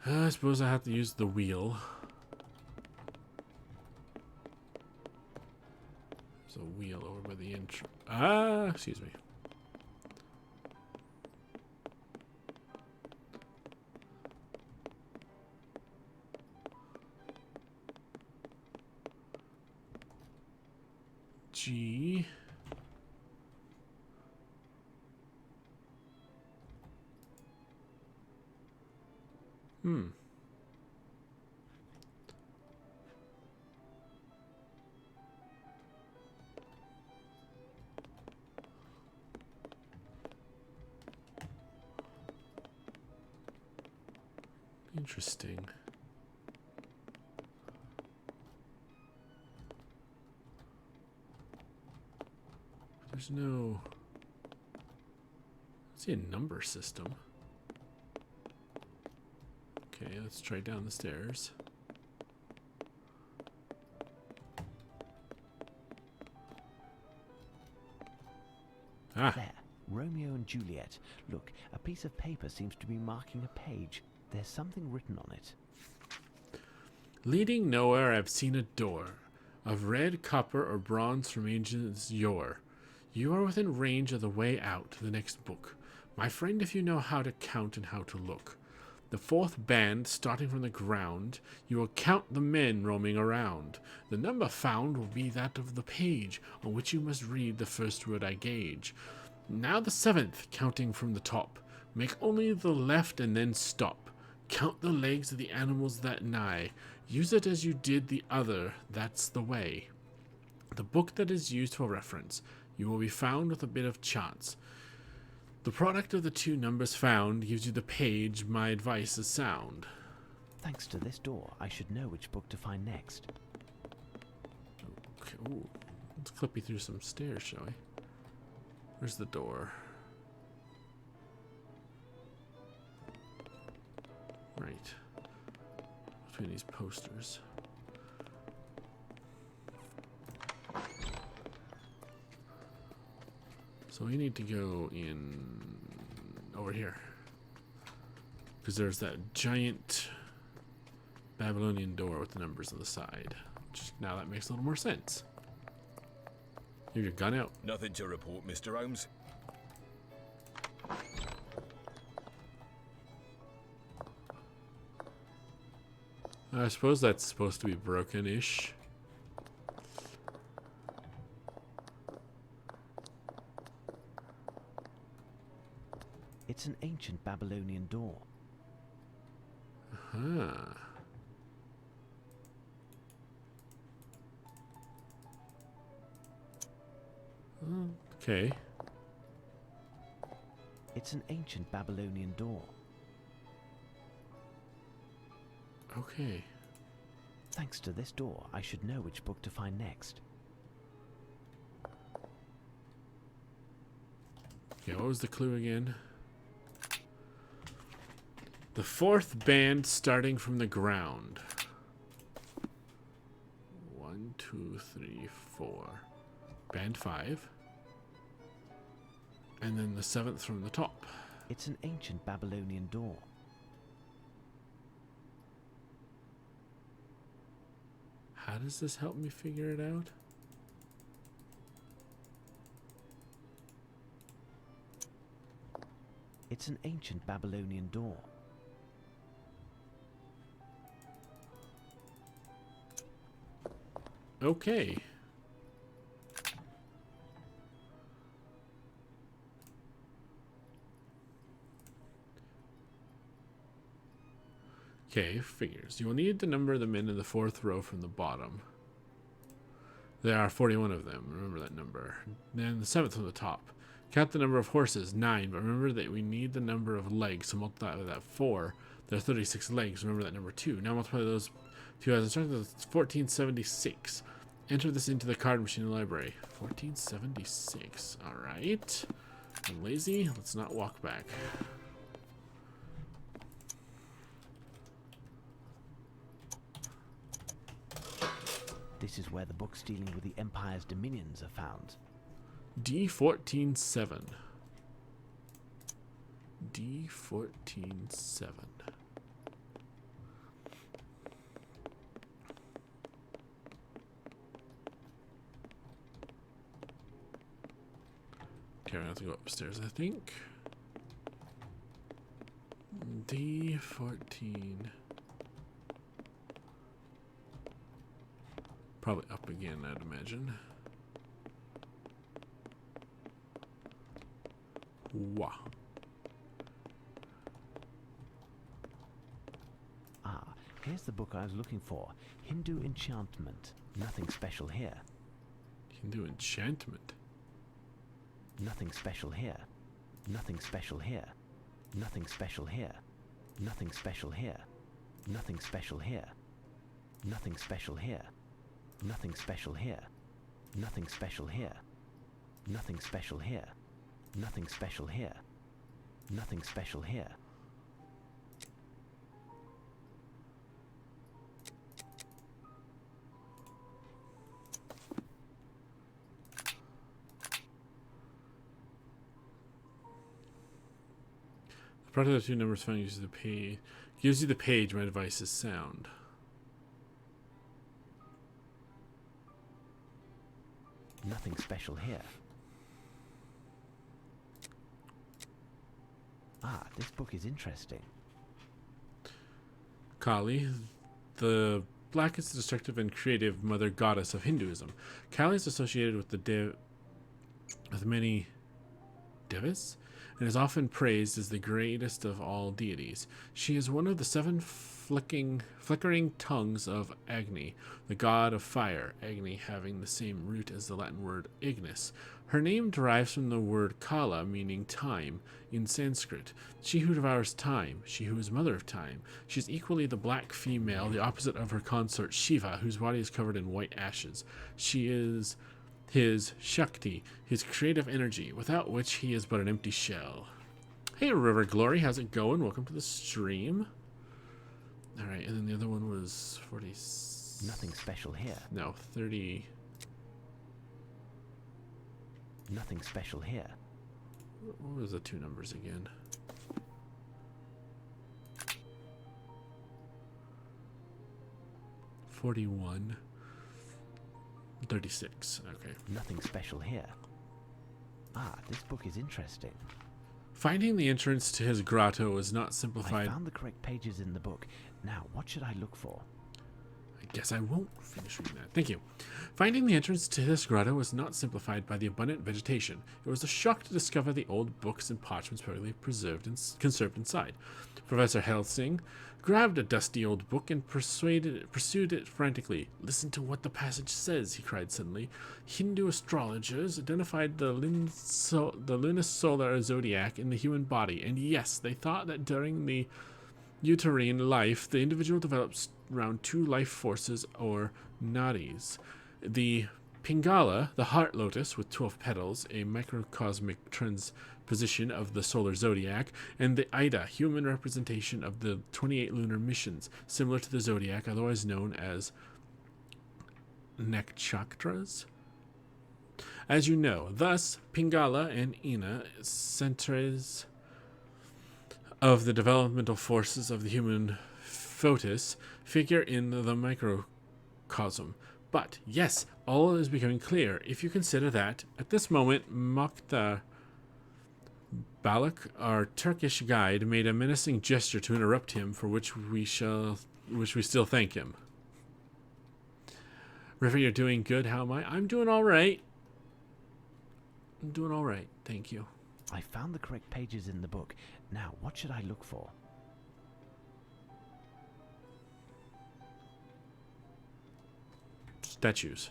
I suppose I have to use the wheel. There's a wheel over by the intro. Ah, excuse me. G. Interesting. There's no... I see a number system. Okay, let's try down the stairs. Ah, There. Romeo and Juliet. Look, a piece of paper seems to be marking a page. There's something written on it. leading nowhere I've seen a door of red, copper, or bronze from ancients yore. You are within range of the way out to the next book. My friend, if you know how to count and how to look. The fourth band, starting from the ground, you will count the men roaming around. The number found will be that of the page on which you must read the first word I gauge. Now the seventh, counting from the top. Make only the left and then stop. Count the legs of the animals that nigh. Use it as you did the other, that's the way. The book that is used for reference, you will be found with a bit of chance. The product of the two numbers found gives you the page. My advice is sound. Thanks to this door, I should know which book to find next. Okay, ooh, let's clip you through some stairs, shall we? Where's the door? Right. Between these posters. So we need to go in over here. Because there's that giant Babylonian door with the numbers on the side. Now that makes a little more sense. You have your gun out. Nothing to report, Mr. Holmes. I suppose that's supposed to be broken-ish. It's an ancient Babylonian door. Huh. Okay. It's an ancient Babylonian door. Okay. Thanks to this door, I should know which book to find next. Okay, what was the clue again? The fourth band starting from the ground. 1, 2, 3, 4. Band 5. And then the seventh from the top. It's an ancient Babylonian door. How does this help me figure it out? It's an ancient Babylonian door. Okay. Okay, figures. You will need the number of the men in the fourth row from the bottom. There are 41 of them. Remember that number. Then the seventh from the top. Count the number of horses, 9. But remember that we need the number of legs. So multiply with that 4. There are 36 legs. Remember that number 2. Now multiply those two as instructed. That's 1476. Enter this into the card machine in the library. 1476. Alright. I'm lazy. Let's not walk back. This is where the books dealing with the Empire's dominions are found. D147. D147. Okay, I have to go upstairs, I think. D14. Probably up again, I'd imagine. Wow. Ah, here's the book I was looking for. Hindu Enchantment. Nothing special here. Hindu enchantment. Nothing special here. Nothing special here. Nothing special here. Nothing special here. Nothing special here. Nothing special here. Nothing special here. Nothing special here. Nothing special here. Nothing special here. Nothing special here. The product of the two numbers found uses the page. Gives you the page. My advice is sound. Nothing special here. Ah, this book is interesting. Kali, the blackest, destructive, and creative mother goddess of Hinduism. Kali is associated with with many devas, and is often praised as the greatest of all deities. She is one of the 7 flickering tongues of Agni, the god of fire, Agni having the same root as the Latin word ignis. Her name derives from the word Kala, meaning time, in Sanskrit. She who devours time, she who is mother of time. She is equally the black female, the opposite of her consort Shiva, whose body is covered in white ashes. She is his Shakti, his creative energy, without which he is but an empty shell. Hey, River Glory, how's it going? Welcome to the stream. Alright, and then the other one was 40... Nothing special here. No, 30... Nothing special here. What was the 2 numbers again? $41. 36. Okay. Nothing special here. Ah, this book is interesting. Finding the entrance to his grotto is not I simplified. found the correct pages in the book. Now, what should I look for? I guess I won't finish reading that. Thank you. Finding the entrance to this grotto was not simplified by the abundant vegetation. It was a shock to discover the old books and parchments perfectly preserved and conserved inside. Professor Helsing grabbed a dusty old book and pursued it frantically. Listen to what the passage says, he cried suddenly. Hindu astrologers identified the lunisolar zodiac in the human body, and yes, they thought that during the uterine life, the individual develops around 2 life forces or nadis. The Pingala, the heart lotus with 12 petals, a microcosmic transposition of the solar zodiac, and the Ida, human representation of the 28 lunar missions, similar to the zodiac, otherwise known as nakshatras. As you know, thus, Pingala and Ina, centers of the developmental forces of the human foetus, figure in the microcosm. But, yes, all is becoming clear if you consider that, at this moment, Mokhtar Balak, our Turkish guide, made a menacing gesture to interrupt him, for which we still thank him. River, you're doing good. How am I? I'm doing all right. I'm doing all right. Thank you. I found the correct pages in the book. Now, what should I look for? Statues.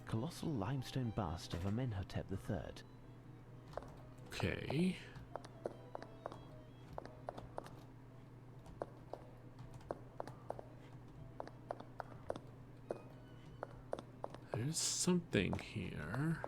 Colossal limestone bust of Amenhotep III. Okay. There's something here.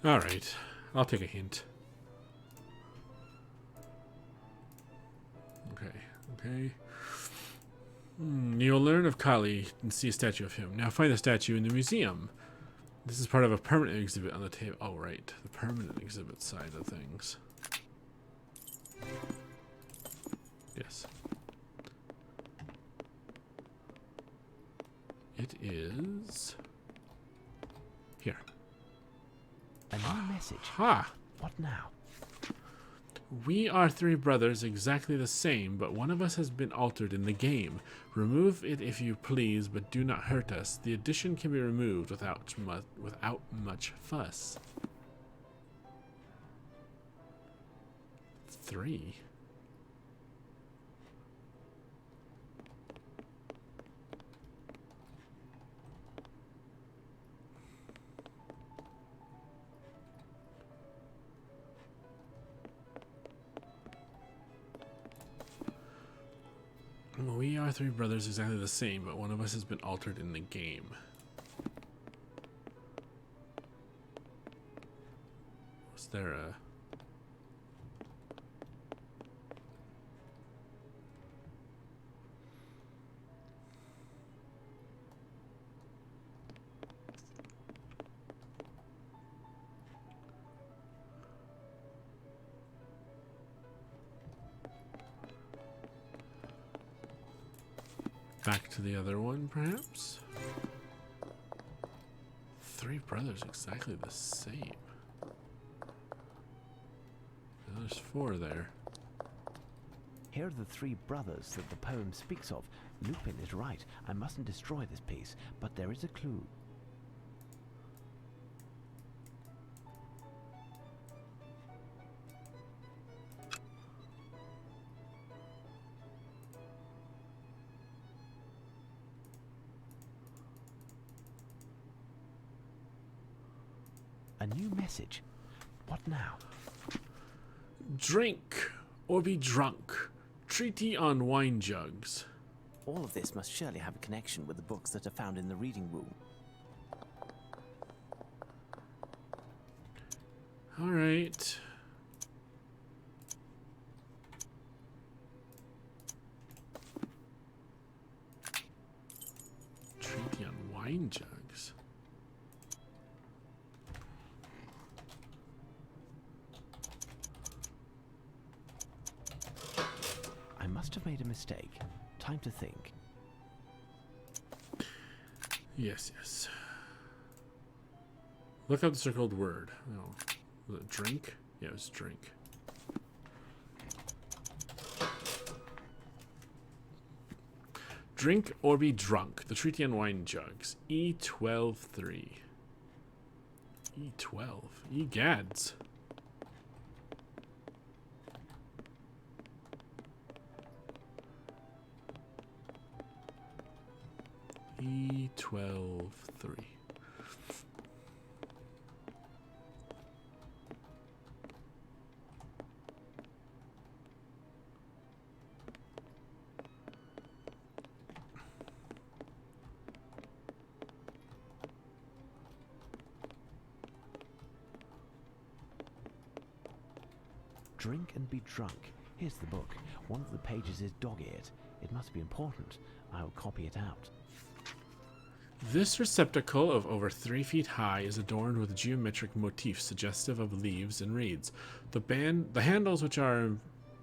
Alright. I'll take a hint. Okay. You'll learn of Kali and see a statue of him. Now find the statue in the museum. This is part of a permanent exhibit on the table. Oh, right. The permanent exhibit side of things. Yes. It is here. A new message. Ha! What now? We are 3 brothers exactly the same, but one of us has been altered in the game. Remove it if you please, but do not hurt us. The addition can be removed without much fuss. 3. We are 3 brothers exactly the same, but one of us has been altered in the game. Was there a... Back to the other one, perhaps? 3 brothers exactly the same. There's 4 there. Here are the 3 brothers that the poem speaks of. Lupin is right. I mustn't destroy this piece, but there is a clue. A new message. What now? Drink or be drunk. Treaty on wine jugs. All of this must surely have a connection with the books that are found in the reading room. All right. Treaty on wine jugs. I must have made a mistake. Time to think. Yes, yes. Look up the circled word. No. Was it drink? Yeah, it was drink. Drink or be drunk. The treaty on wine jugs. E12-3. E12. Egads. E12-3. Drink and be drunk. Here's the book. One of the pages is dog-eared. It must be important. I will copy it out. This receptacle of over 3 feet high is adorned with geometric motifs suggestive of leaves and reeds. The handles, which are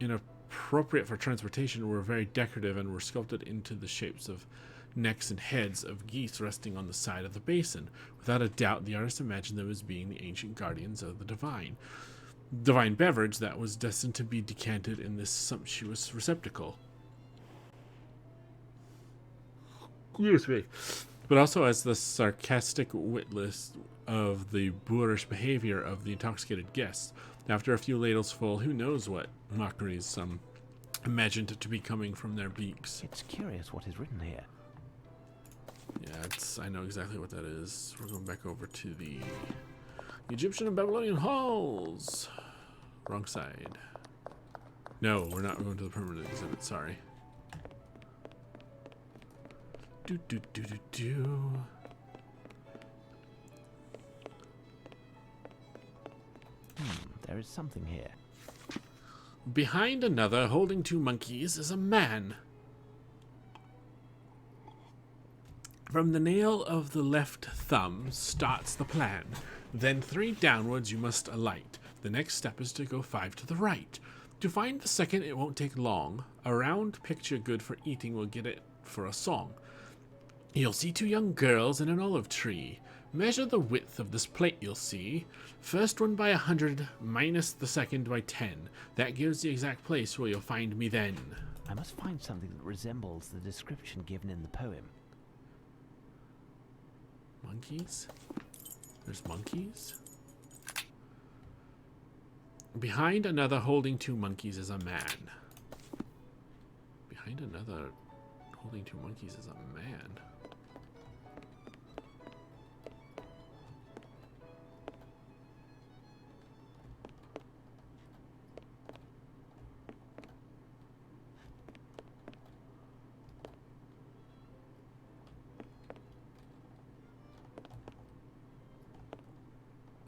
inappropriate for transportation, were very decorative and were sculpted into the shapes of necks and heads of geese resting on the side of the basin. Without a doubt, the artist imagined them as being the ancient guardians of the divine beverage that was destined to be decanted in this sumptuous receptacle. Excuse me. But also as the sarcastic witless of the boorish behavior of the intoxicated guests. After a few ladles full, who knows what mockeries some imagined to be coming from their beaks. It's curious what is written here. Yeah, I know exactly what that is. We're going back over to the Egyptian and Babylonian halls. Wrong side. No, we're not going to the permanent exhibit, sorry. There is something here. Behind another, holding 2 monkeys, is a man. From the nail of the left thumb starts the plan. Then 3 downwards you must alight. The next step is to go 5 to the right. To find the second, it won't take long. A round picture good for eating will get it for a song. You'll see 2 young girls in an olive tree. Measure the width of this plate you'll see. First one by 100 minus the second by 10. That gives the exact place where you'll find me then. I must find something that resembles the description given in the poem. Monkeys? There's monkeys? Behind another holding 2 monkeys is a man. Behind another holding 2 monkeys is a man.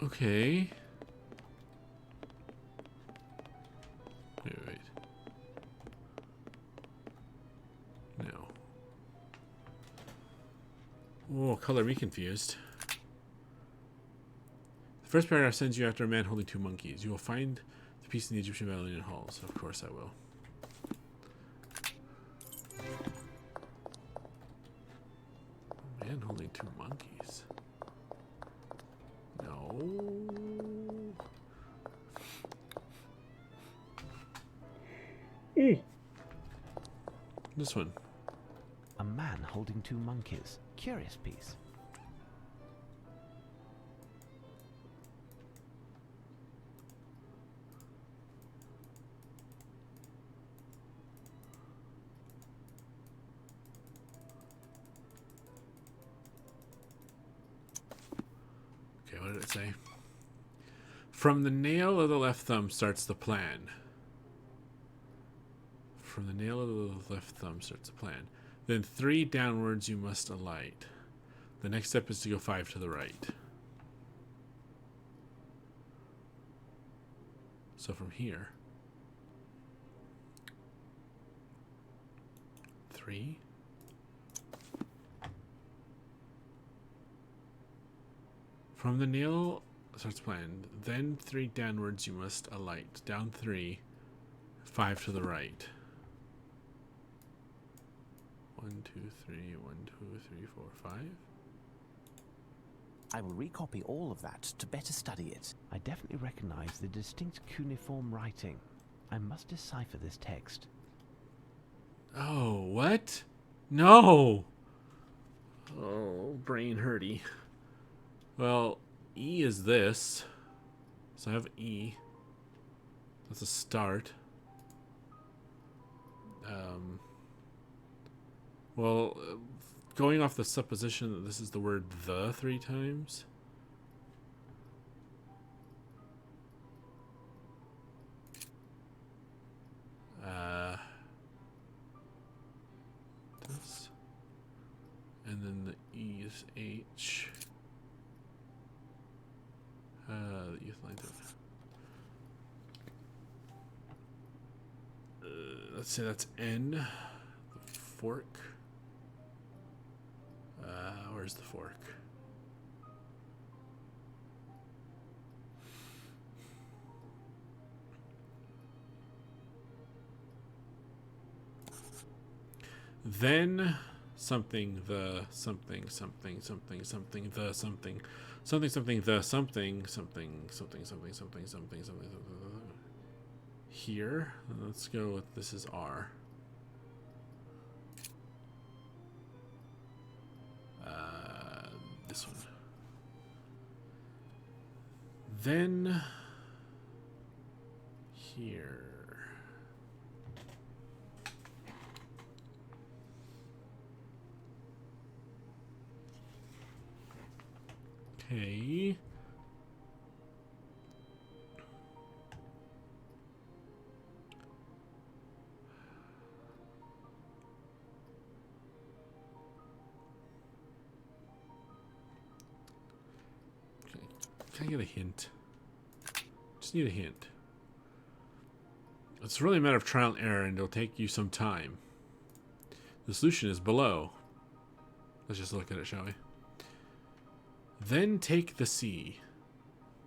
Okay. Wait. No. Oh, color me confused. The first paragraph sends you after a man holding 2 monkeys. You will find the piece in the Egyptian Babylonian halls. Of course I will. Man holding 2 monkeys. No. This one. A man holding 2 monkeys. Curious piece. Okay, what did it say? From the nail of the left thumb starts the plan. From the nail of the left thumb starts the plan. Then 3 downwards you must alight. The next step is to go 5 to the right. So from here. 3. From the nail starts plan. Then 3 downwards you must alight. Down 3. 5 to the right. 1, 2, 3, 1, 2, 3, 4, 5. I will recopy all of that to better study it. I definitely recognize the distinct cuneiform writing. I must decipher this text. Oh, what? No! Oh, brain hurty. Well, E is this. So I have E. That's a start. Well, going off the supposition that this is the word the 3 times. This. And then the E is H. The youth line let's say that's N. The fork. Where's the fork? Then something the something something something something the something something something the something something something something something something something here. Let's go with this is R. This one. Then here. Okay. Can I get a hint? Just need a hint. It's really a matter of trial and error, and it'll take you some time. The solution is below. Let's just look at it, shall we? Then take the C.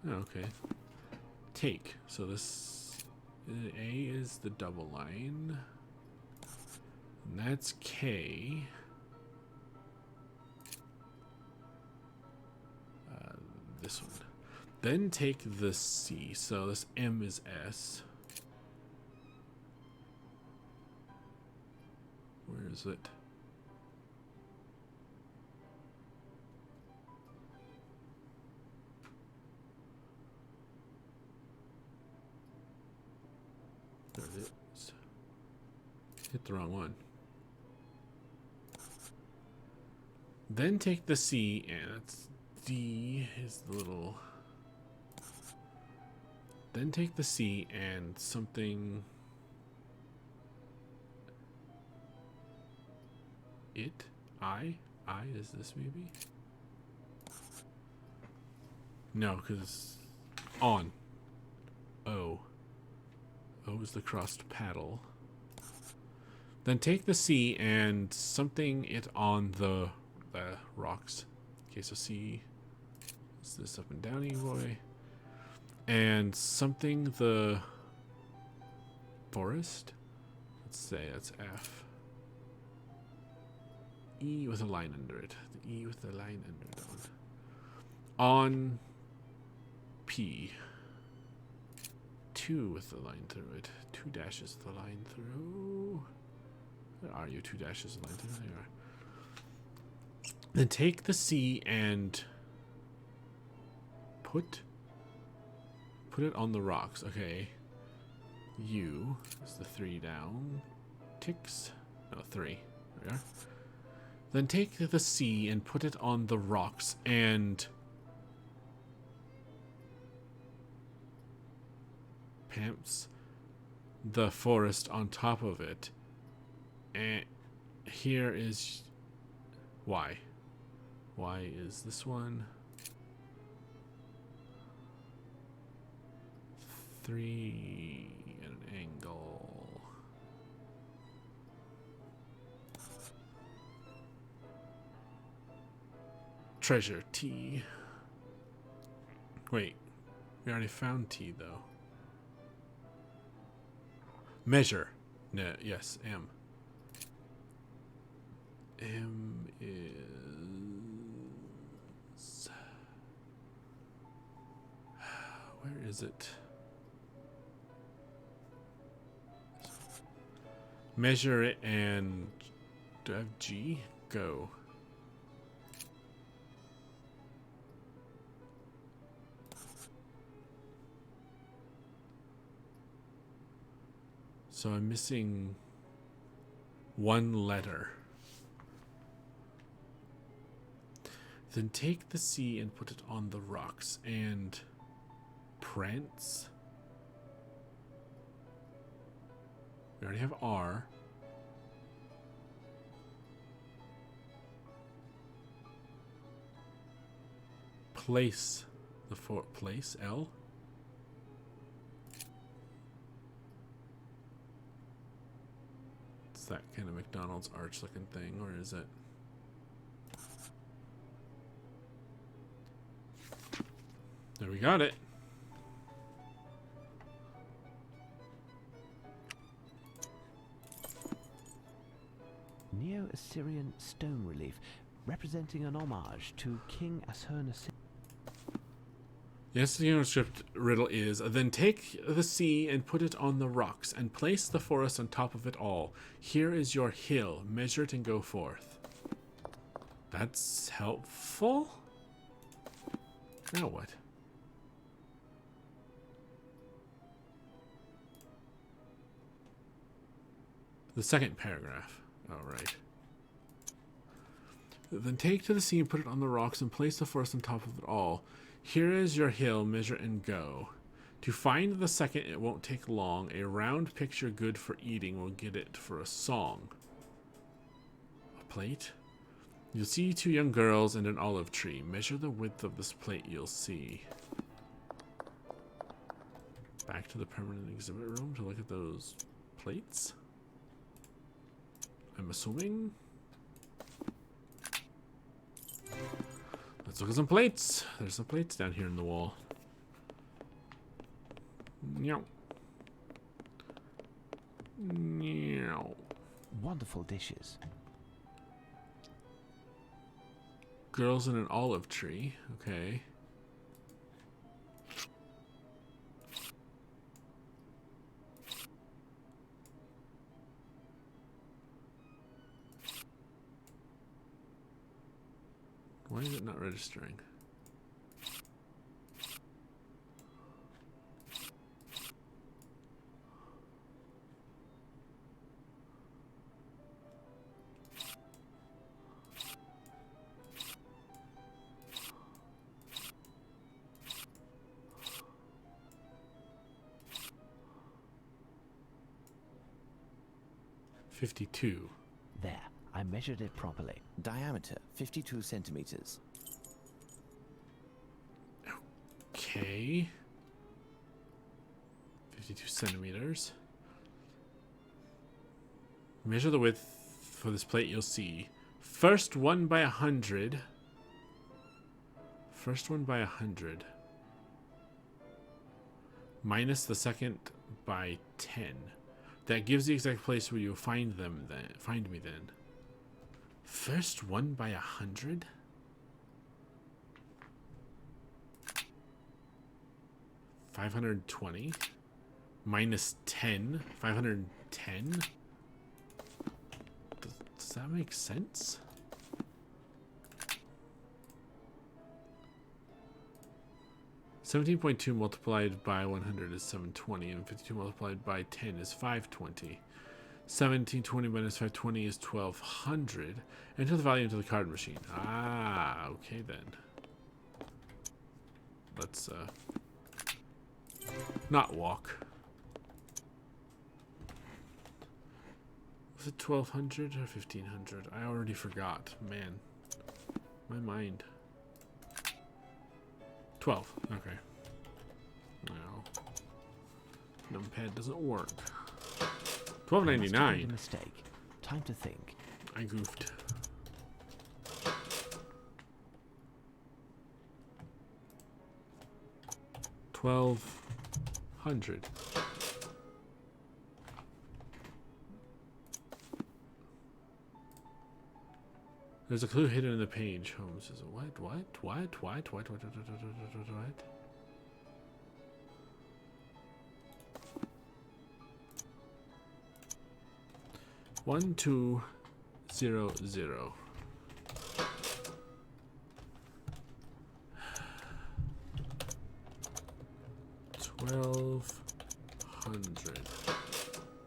Oh, okay. Take. So this A is the double line. And that's K. This one. Then take the C. So this M is S. Where is it? There it is. Hit the wrong one. Then take the C, and it's D is the little. Then take the C and something. It? I is this maybe? No, because on. O. O is the crossed paddle. Then take the C and something it on the rocks. Okay, so C is this up and downy boy. And something the forest. Let's say that's F. E with a line under it. The E with the line under it. On P. 2 with the line through it. 2 dashes the line through. Where are you? 2 dashes the line through. There you are. Then take the C and put it on the rocks. Okay. U is the 3 down. Ticks. No, 3. There we are. Then take the C and put it on the rocks and pamps the forest on top of it. And here is why. Why is this one? 3 at an angle. Treasure T. Wait, we already found T though. Measure. No, yes, M. M is. Where is it? Measure it and. Do I have G? Go. So I'm missing one letter. Then take the C and put it on the rocks and prance. We already have R. Place the place L. It's that kind of McDonald's arch looking thing, or is it? There, we got it. Neo-Assyrian stone relief representing an homage to King Arsene. Yes, the script riddle is, then take the sea and put it on the rocks, and place the forest on top of it all. Here is your hill. Measure it and go forth. That's helpful? Now what? The second paragraph. Oh, right. Then take to the sea and put it on the rocks, and place the forest on top of it all. Here is your hill, measure and go. To find the second, it won't take long. A round picture good for eating will get it for a song. A plate? You'll see 2 young girls and an olive tree. Measure the width of this plate you'll see. Back to the permanent exhibit room to look at those plates. I'm assuming. Let's look at some plates. There's some plates down here in the wall. Meow. Meow. Wonderful dishes. Girls in an olive tree. Okay. Why is it not registering? $52. There, I measured it properly. Diameter 52 centimeters. Okay. 52 centimeters. Measure the width for this plate you'll see. First one by 100. First one by 100. Minus the second by 10. That gives the exact place where you'll find them then. Find me then. First one by 100? $520 minus 10. 510. Does that make sense? $17.2 multiplied by 100 is 720, and 52 multiplied by 10 is 520. 1720 minus 520 is 1200. Enter the value into the card machine. Ah, okay then. Let's not walk. Was it 1200 or 1500? I already forgot. Man. My mind. 12. Okay. No. Numpad doesn't work. I must have made a $12.99. mistake. Time to think. I goofed. $1,200. There's a clue hidden in the page. Holmes says, what? 1200. 1200.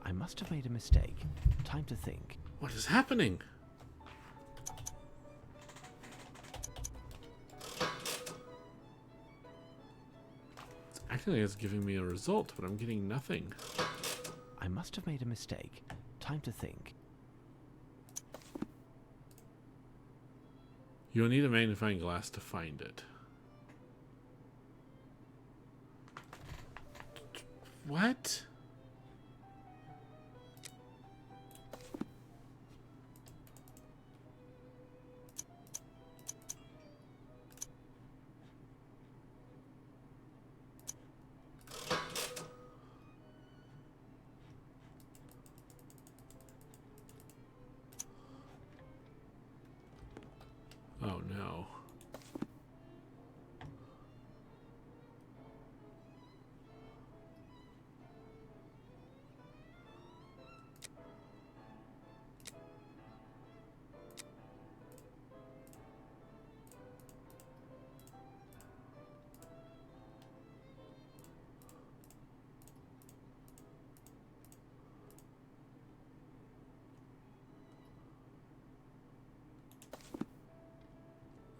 I must have made a mistake. Time to think. What is happening? It's acting like it's giving me a result, but I'm getting nothing. I must have made a mistake. Time to think. You'll need a magnifying glass to find it. What? Oh no.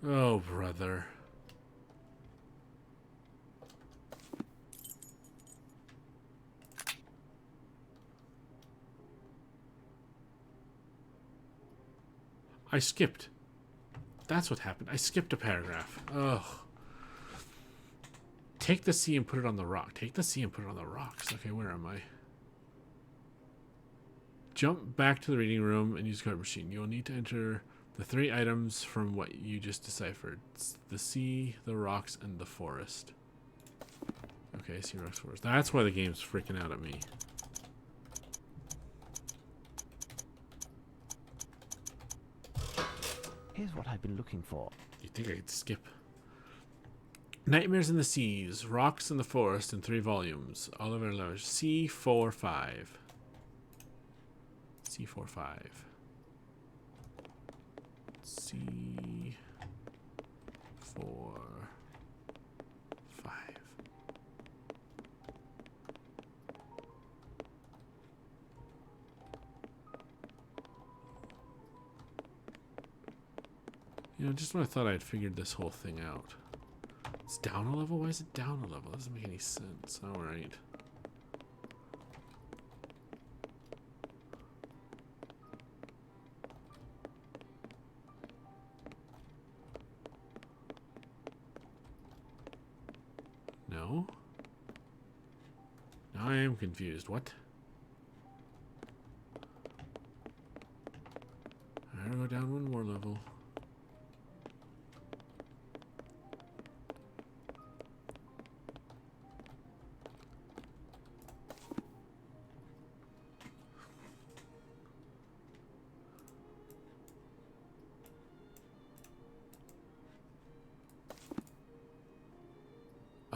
Oh, brother. I skipped. That's what happened. I skipped a paragraph. Ugh. Take the C and put it on the rock. Take the C and put it on the rocks. Okay, where am I? Jump back to the reading room and use card machine. You will need to enter the 3 items from what you just deciphered. It's the sea, the rocks, and the forest. Okay, sea, rocks, forest. That's why the game's freaking out at me. Here's what I've been looking for. You think I could skip? Nightmares in the Seas, Rocks in the Forest in 3 volumes. Oliver Lodge. C45. C45. C45. You know, just when I thought I'd figured this whole thing out. It's down a level? Why is it down a level? That doesn't make any sense. Alright. No? Now I am confused. What? I gotta go down one more level.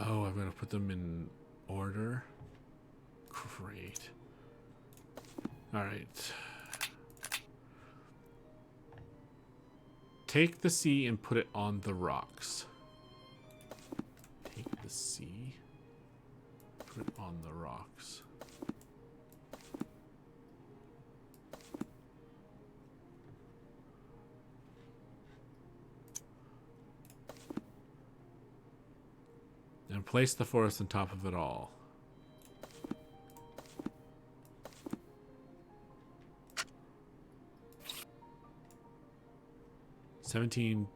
Oh, I've got to put them in order. Great. All right. Take the sea and put it on the rocks. Take the sea, put it on the rocks. And place the forest on top of it all. 17.2.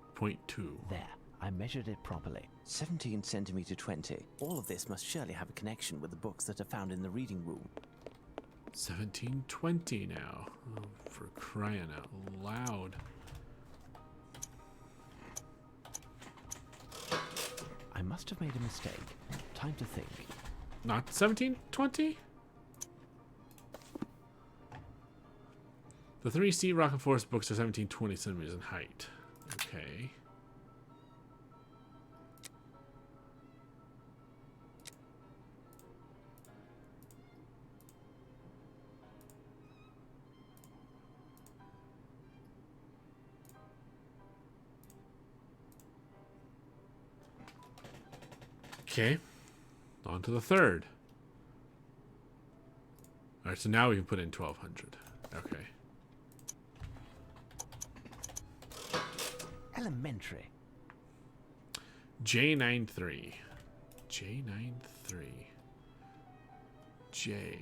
There, I measured it properly. 17 centimeter 20. All of this must surely have a connection with the books that are found in the reading room. 1720 now. Oh, for crying out loud. I must have made a mistake. Time to think. Not 1720? The 3 Sea Rock and Forest books are 1720 centimeters in height. Okay. Okay. On to the third. Alright, so now we can put in 1200. Okay. Elementary. J93. J93. J.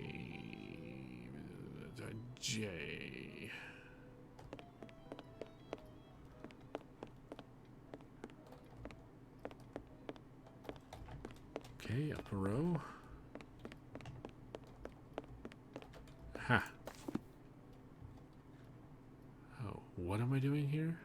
Okay, upper row. Ha. Oh, what am I doing here?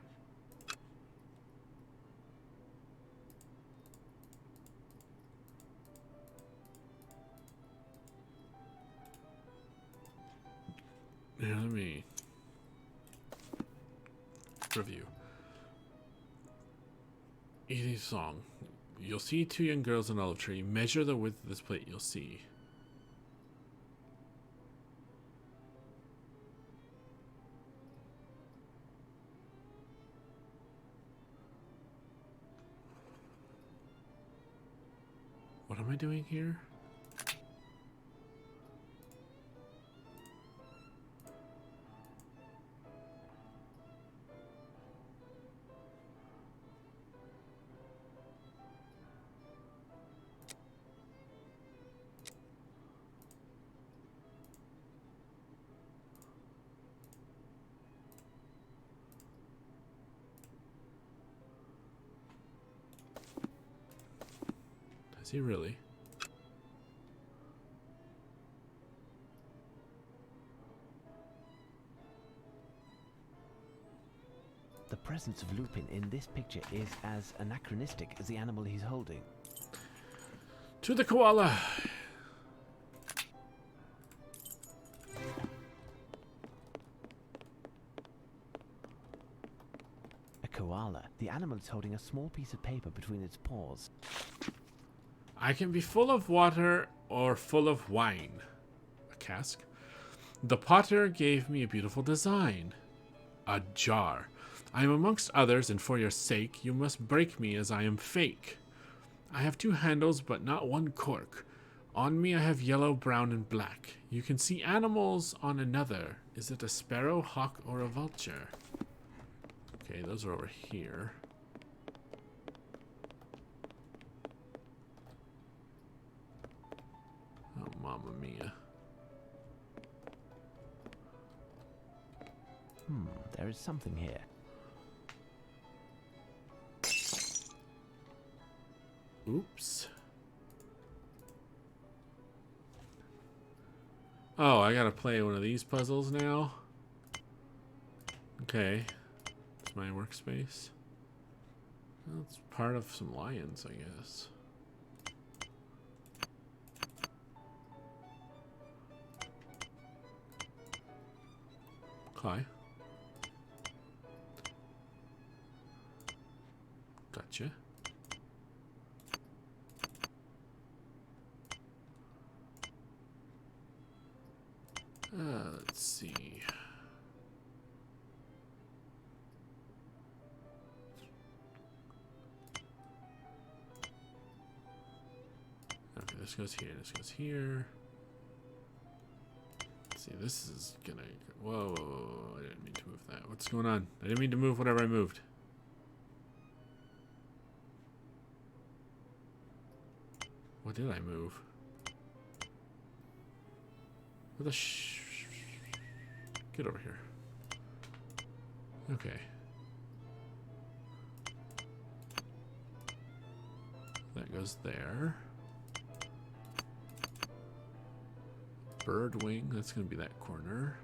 Here, let me review. Easy song. You'll see 2 young girls in an olive tree. Measure the width of this plate, you'll see. What am I doing here? Is he really? The presence of Lupin in this picture is as anachronistic as the animal he's holding. To the koala! A koala. The animal is holding a small piece of paper between its paws. I can be full of water or full of wine. A cask. The potter gave me a beautiful design. A jar. I am amongst others, and for your sake, you must break me as I am fake. I have 2 handles, but not 1 cork. On me I have yellow, brown, and black. You can see animals on another. Is it a sparrow, hawk, or a vulture? Okay, those are over here. Oh, mamma mia. There is something here. Oops. Oh, I gotta play one of these puzzles now? Okay. It's my workspace. Well, it's part of some lions, I guess. Okay. Gotcha. Let's see. Okay, this goes here, this goes here. Let's see, this is gonna... Whoa, I didn't mean to move that. What's going on? I didn't mean to move whatever I moved. What did I move? What the Get over here. Okay. That goes there. Bird wing, that's going to be that corner.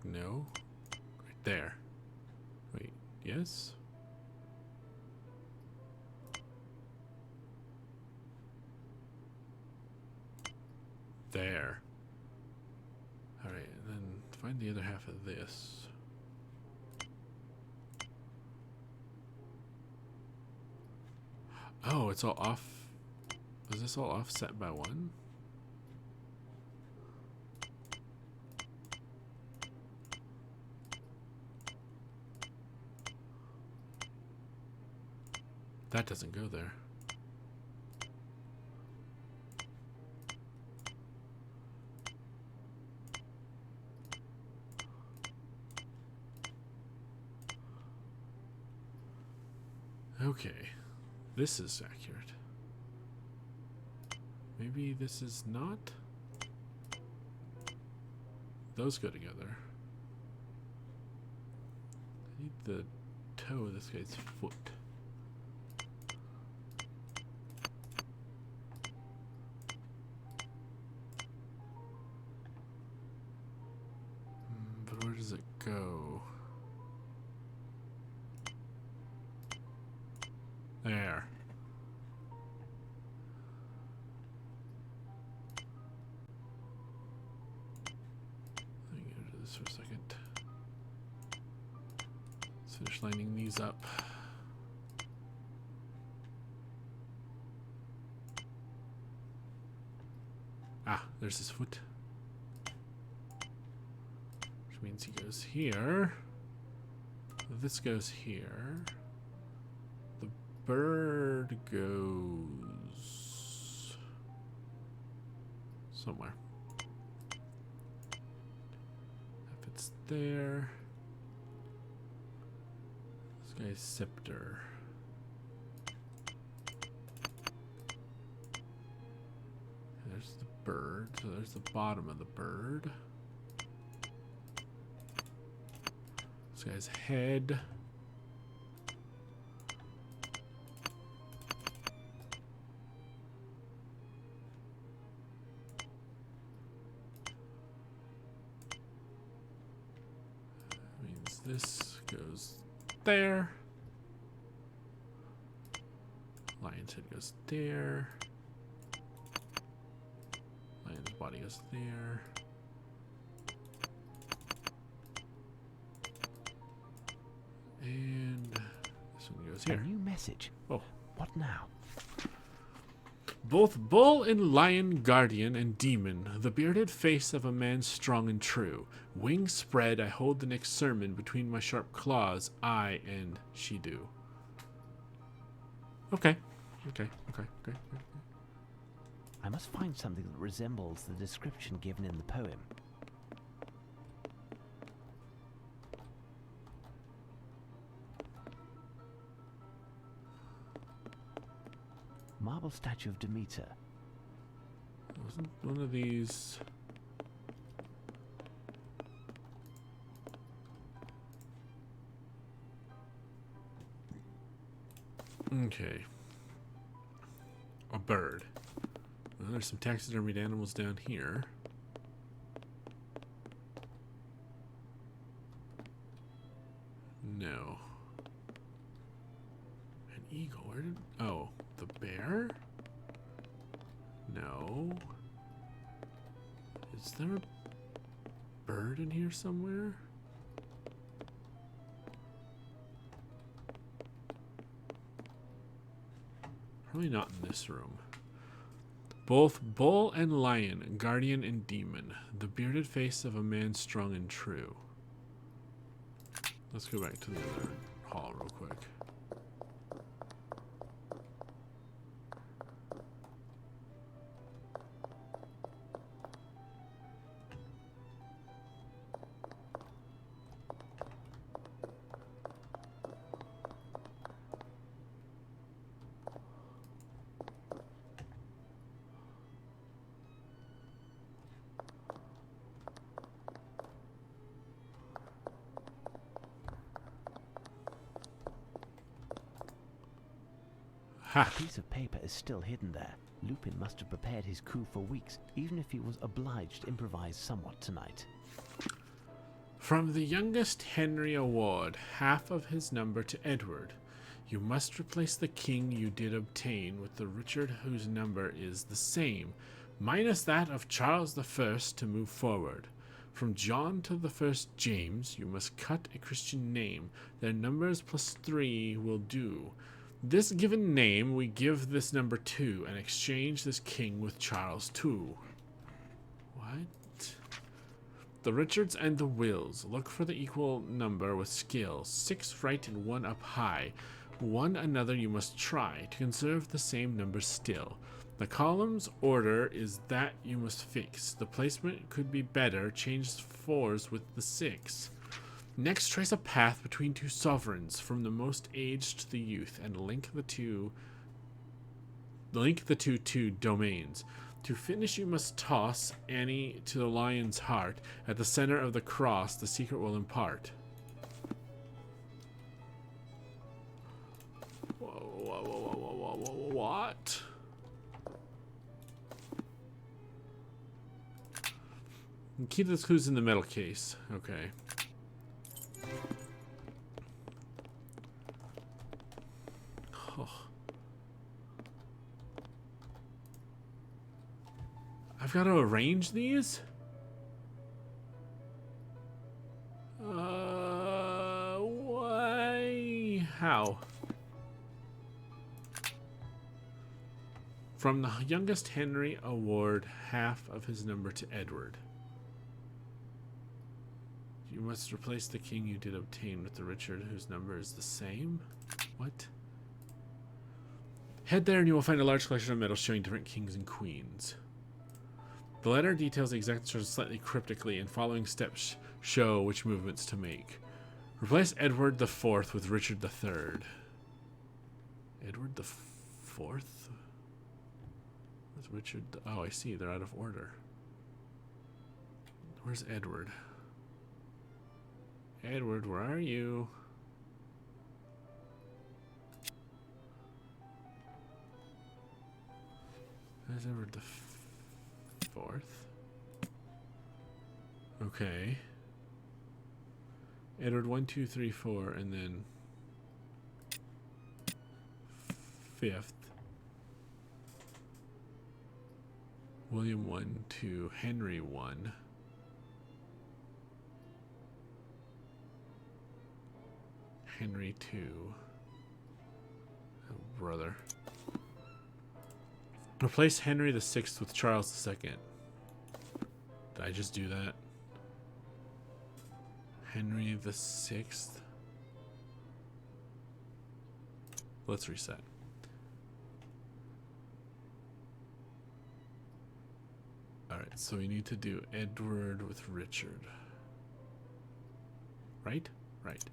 No. Right there. Wait, yes? There. Alright, and then find the other half of this. Oh, it's all off. Is this all offset by one? That doesn't go there. Okay, this is accurate. Maybe this is not? Those go together. I need the toe of this guy's foot. But where does it go? There. Let me go to this for a second. Let's finish lining these up. Ah, there's his foot. Which means he goes here. This goes here. The bird goes somewhere. If it's there. This guy's scepter. There's the bird. So there's the bottom of the bird. This guy's head. Means this goes there. Lion's head goes there. Lion's body goes there. And this one goes here. A new message. Oh. What now? Both bull and lion, guardian and demon, the bearded face of a man strong and true. Wings spread, I hold the next sermon between my sharp claws, I and she do. Okay. Okay. I must find something that resembles the description given in the poem. Marble statue of Demeter. Wasn't one of these... Okay. A bird. Well, there's some taxidermied animals down here. No. An eagle. Where did... Oh, the bear? No. Is there a bird in here somewhere? Probably not in this room. Both bull and lion, guardian and demon, the bearded face of a man strong and true. Let's go back to the other hall real quick. A piece of paper is still hidden there. Lupin must have prepared his coup for weeks, even if he was obliged to improvise somewhat tonight. From the youngest Henry award half of his number to Edward. You must replace the king you did obtain with the Richard whose number is the same, minus that of Charles I to move forward. From John to the first James, you must cut a Christian name. Their numbers plus 3 will do. This given name we give this number 2 and exchange this king with Charles II. What? The Richards and the Wills. Look for the equal number with skill. 6 right and 1 up high. One another you must try to conserve the same number still. The column's order is that you must fix. The placement could be better. Change 4s with the 6. Next, trace a path between 2 sovereigns from the most aged to the youth and link the two to domains. To finish, you must toss Annie to the lion's heart. At the center of the cross, the secret will impart. What? Keep the clues in the metal case. Okay. Oh. I've got to arrange these? Why? How? From the youngest Henry award half of his number to Edward. You must replace the king you did obtain with the Richard whose number is the same? What? Head there and you will find a large collection of medals showing different kings and queens. The letter details the exact instructions slightly cryptically, and following steps show which movements to make. Replace Edward the Fourth with Richard the Third. Edward the Fourth? With Richard oh, I see. They're out of order. Where's Edward? Edward, where are you? There's Edward the Fourth. Okay. Edward 1, 2, 3, 4, and then 5th. William 1, 2, Henry 1. Henry 2. Oh, brother. Replace Henry the Sixth with Charles II. Did I just do that? Henry the Sixth. Let's reset. Alright, so we need to do Edward with Richard. Right? Right.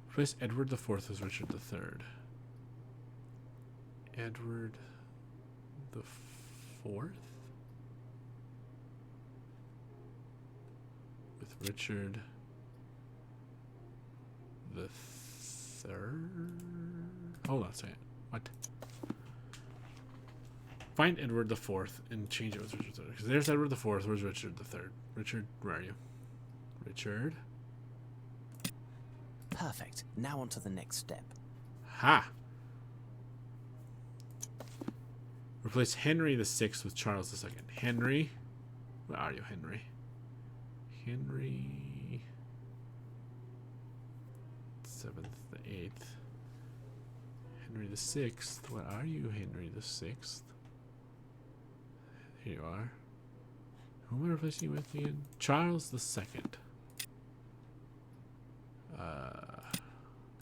Replace Edward the Fourth with Richard the Third. Edward the Fourth with Richard the Third. Hold on a second. What? Find Edward the Fourth and change it with Richard the Third. Because there's Edward the Fourth. Where's Richard the Third? Richard, where are you? Richard. Perfect. Now on to the next step. Ha! Replace Henry the Sixth with Charles II. Henry. Where are you, Henry? Henry. 7th, the 8th. Henry the Sixth. Where are you, Henry the Sixth? Here you are. Who am I replacing you with again? Charles the Second.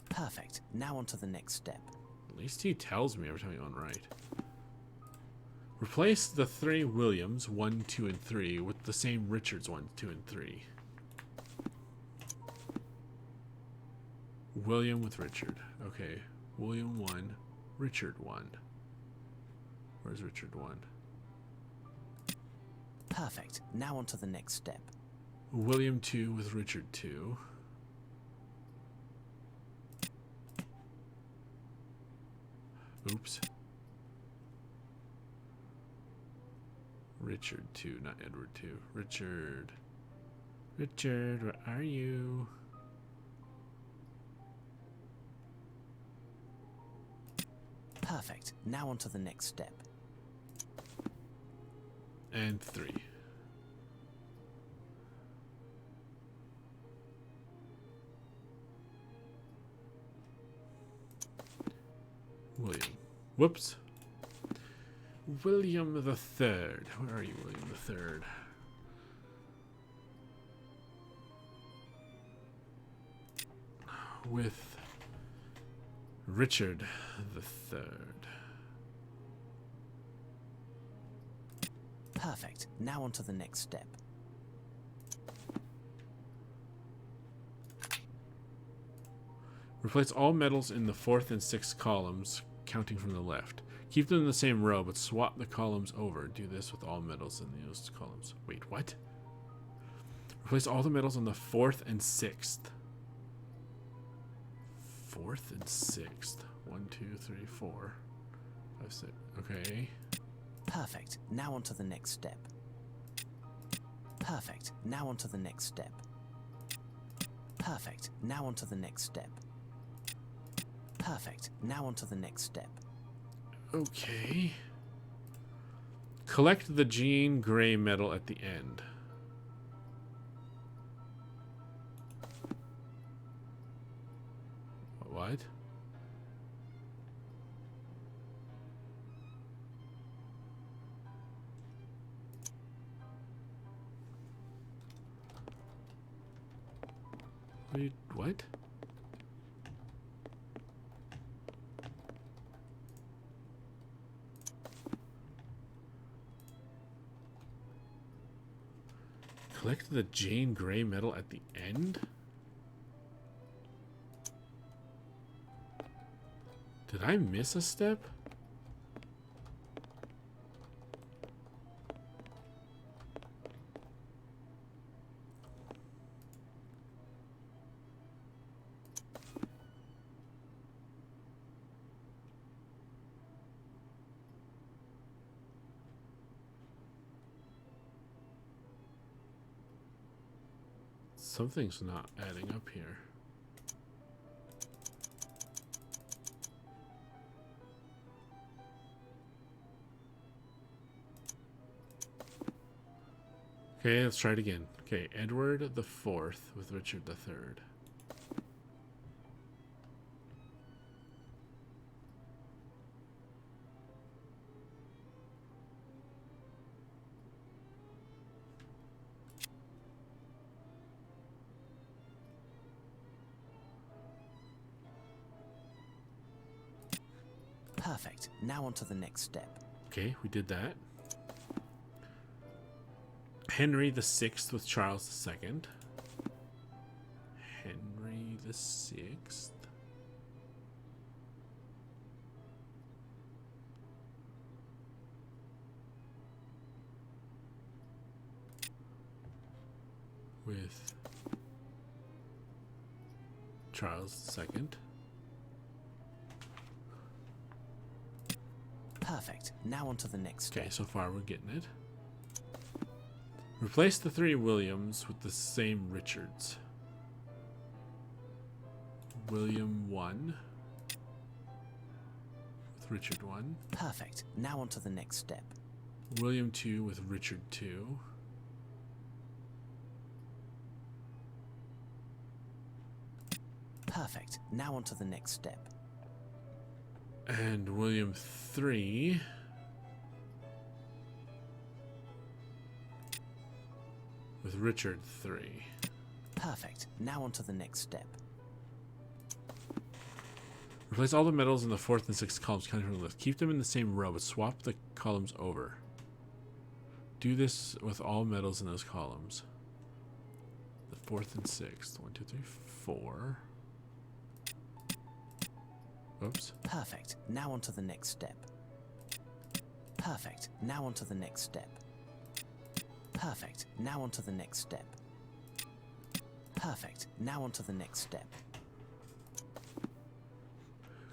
Perfect. Now on to the next step. At least he tells me every time I go on right. Replace the 3 Williams, 1, 2, and 3, with the same Richards, 1, 2, and 3. William with Richard. Okay. William 1, Richard 1. Where's Richard 1? Perfect. Now on to the next step. William 2 with Richard 2. Oops. Richard 2, not Edward 2. Richard. Richard, where are you? Perfect. Now on to the next step. And 3. William. Whoops. William the Third. Where are you, William the Third? With Richard the Third. Perfect. Now on to the next step. Replace all medals in the 4th and 6th columns, counting from the left. Keep them in the same row, but swap the columns over. Do this with all medals in those columns. Wait, what? Replace all the medals on the 4th and 6th. 4th and 6th. 1, 2, 3, 4, 5, 6. Okay. Perfect. Now on to the next step. Perfect. Now on to the next step. Perfect. Now on to the next step. Perfect. Now on to the next step. Okay. Collect the Jean Grey medal at the end. What? What? Collect the Jane Grey medal at the end? Did I miss a step? Something's not adding up here. Okay, let's try it again. Okay, Edward the Fourth with Richard the Third. Perfect. Now on to the next step. Okay, we did that. Henry the Sixth with Charles the Second. Henry the Sixth. With Charles the Second. Perfect. Now on to the next step. Okay, so far we're getting it. Replace the 3 Williams with the same Richards. William 1 with Richard 1. Perfect. Now on to the next step. William 2 with Richard 2. Perfect. Now on to the next step. And William 3 with Richard 3. Perfect. Now on to the next step. Replace all the medals in the 4th and 6th columns counting from the left. Keep them in the same row, but swap the columns over. Do this with all medals in those columns. The 4th and 6th. 1, 2, 3, 4. Oops. Perfect. Now on to the next step. Perfect. Now on to the next step. Perfect. Now on to the next step. Perfect. Now on to the next step.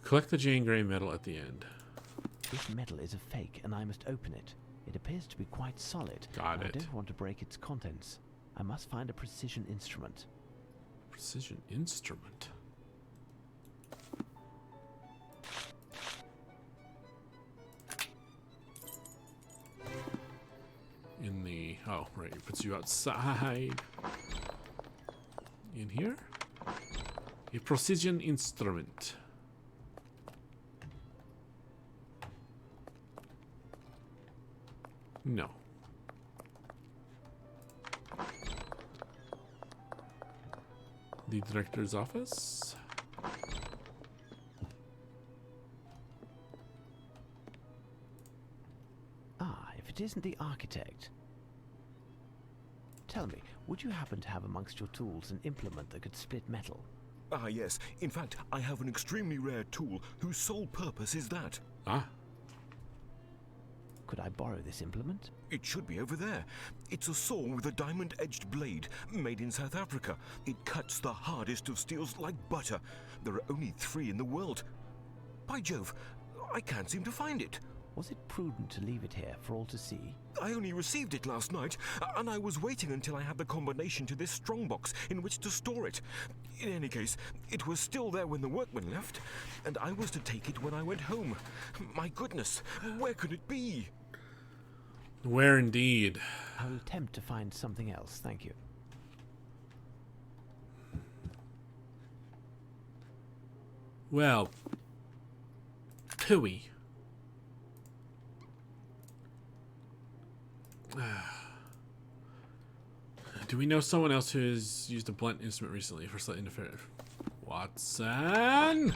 Collect the Jane Grey medal at the end. This medal is a fake, and I must open it. It appears to be quite solid. Got and it. I don't want to break its contents. I must find a precision instrument. Precision instrument. In the... Oh, right. It puts you outside. In here? A precision instrument. No. The director's office. Ah, if it isn't the architect. Tell me, would you happen to have amongst your tools an implement that could split metal? Ah, yes. In fact, I have an extremely rare tool whose sole purpose is that. Ah. Could I borrow this implement? It should be over there. It's a saw with a diamond-edged blade, made in South Africa. It cuts the hardest of steels like butter. There are only 3 in the world. By Jove, I can't seem to find it. Was it prudent to leave it here for all to see? I only received it last night, and I was waiting until I had the combination to this strongbox in which to store it. In any case, it was still there when the workmen left, and I was to take it when I went home. My goodness, where could it be? Where indeed? I'll attempt to find something else, thank you. Well, pooey. Do we know someone else who has used a blunt instrument recently for slight interference? Watson!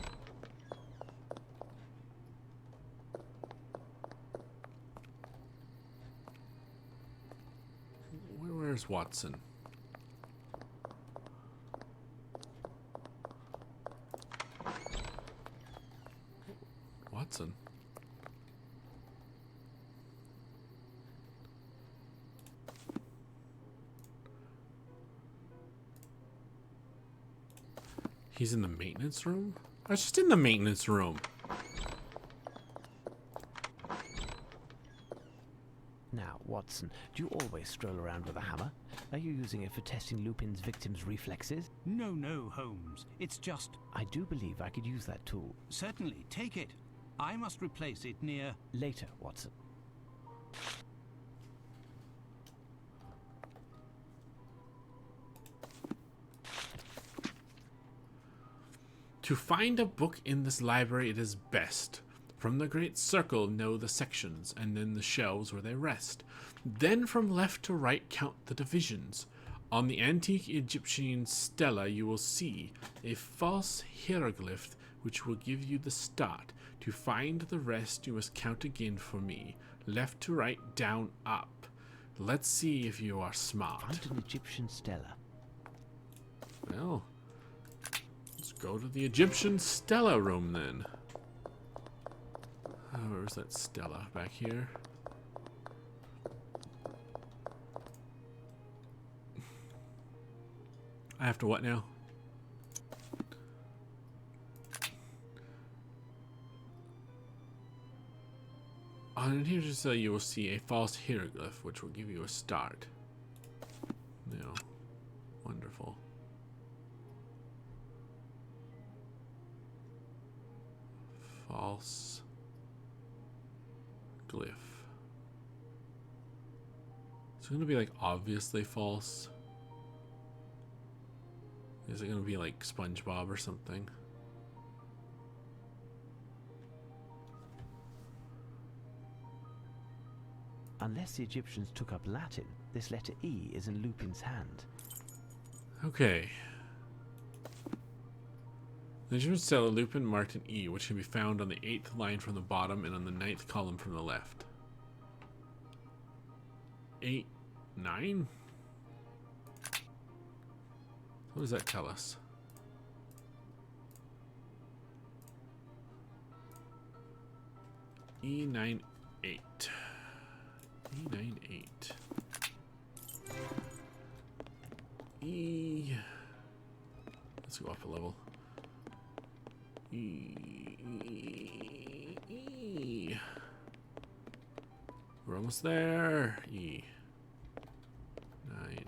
Where's Watson? Watson? He's in the maintenance room? I was just in the maintenance room. Now, Watson, do you always stroll around with a hammer? Are you using it for testing Lupin's victims' reflexes? No, no, Holmes. It's just... I do believe I could use that tool. Certainly, take it. I must replace it near... Later, Watson. To find a book in this library, it is best. From the great circle, know the sections, and then the shelves where they rest. Then from left to right, count the divisions. On the antique Egyptian stela, you will see a false hieroglyph, which will give you the start. To find the rest, you must count again for me. Left to right, down, up. Let's see if you are smart. Found an Egyptian stela. Well, let's go to the Egyptian stela room then. Oh, where's that stela? Back here? I have to what now? On here to say you will see a false hieroglyph, which will give you a start. No. Wonderful. False glyph. It's going to be like obviously false. Is it going to be like SpongeBob or something? Unless the Egyptians took up Latin, this letter E is in Lupin's hand. Okay. The Egyptian stela Lupin marked an E, which can be found on the 8th line from the bottom and on the 9th column from the left. 8, 9? What does that tell us? E98. E98. E. Let's go up a level. E. We're almost there. E. 9.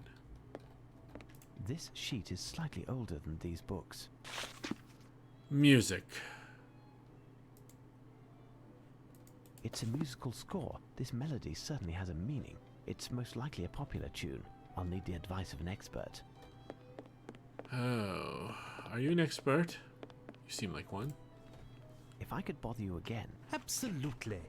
This sheet is slightly older than these books. Music. It's a musical score. This melody certainly has a meaning. It's most likely a popular tune. I'll need the advice of an expert. Oh, are you an expert? You seem like one. If I could bother you again. Absolutely.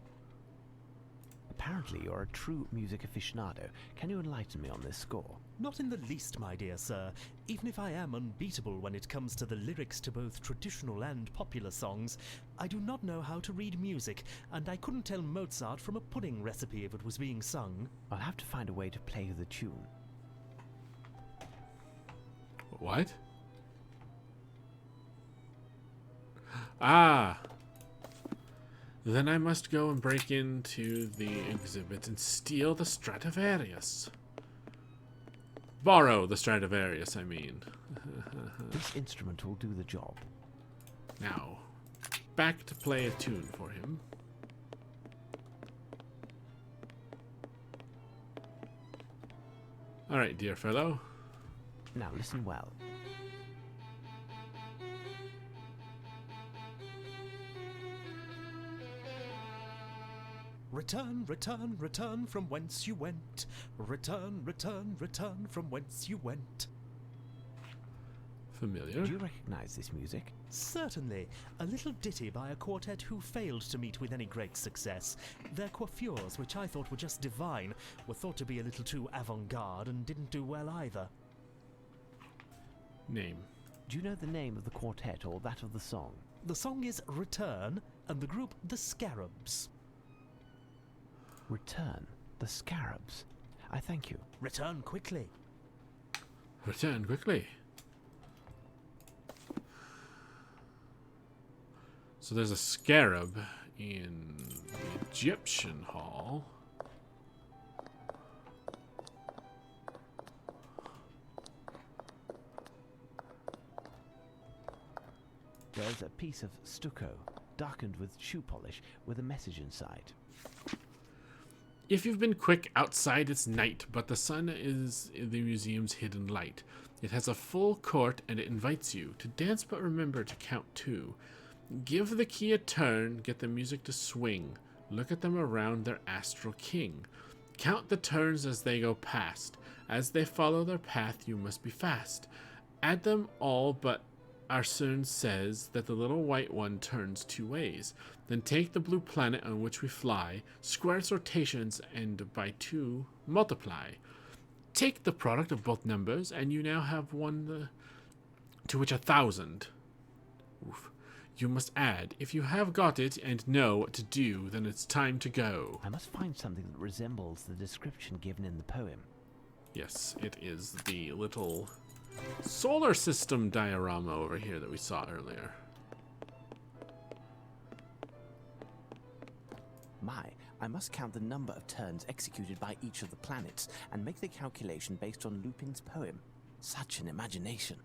Apparently you're a true music aficionado. Can you enlighten me on this score? Not in the least, my dear sir. Even if I am unbeatable when it comes to the lyrics to both traditional and popular songs, I do not know how to read music, and I couldn't tell Mozart from a pudding recipe if it was being sung. I'll have to find a way to play you the tune. What? Ah! Then I must go and break into the exhibit and steal the Stradivarius. Borrow the Stradivarius, I mean. This instrument will do the job. Now, back to play a tune for him. Alright, dear fellow. Now listen well. Return, return, return from whence you went. Return, return, return from whence you went. Familiar. Do you recognize this music? Certainly. A little ditty by a quartet who failed to meet with any great success. Their coiffures, which I thought were just divine, were thought to be a little too avant-garde and didn't do well either. Name. Do you know the name of the quartet or that of the song? The song is Return, and the group The Scarabs. Return. The Scarabs. I thank you. Return quickly. Return quickly. So there's a scarab in the Egyptian hall. There's a piece of stucco, darkened with shoe polish, with a message inside. If you've been quick, outside it's night, but the sun is the museum's hidden light. It has a full court and it invites you to dance, but remember to count 2. Give the key a turn, get the music to swing. Look at them around their astral king. Count the turns as they go past. As they follow their path, you must be fast. Add them all, but Arsene says that the little white one turns 2 ways. Then take the blue planet on which we fly, square its rotations, and by 2 multiply. Take the product of both numbers, and you now have one to which 1,000. Oof. You must add. If you have got it and know what to do, then it's time to go. I must find something that resembles the description given in the poem. Yes, it is the little solar system diorama over here that we saw earlier. I must count the number of turns executed by each of the planets and make the calculation based on Lupin's poem. Such an imagination.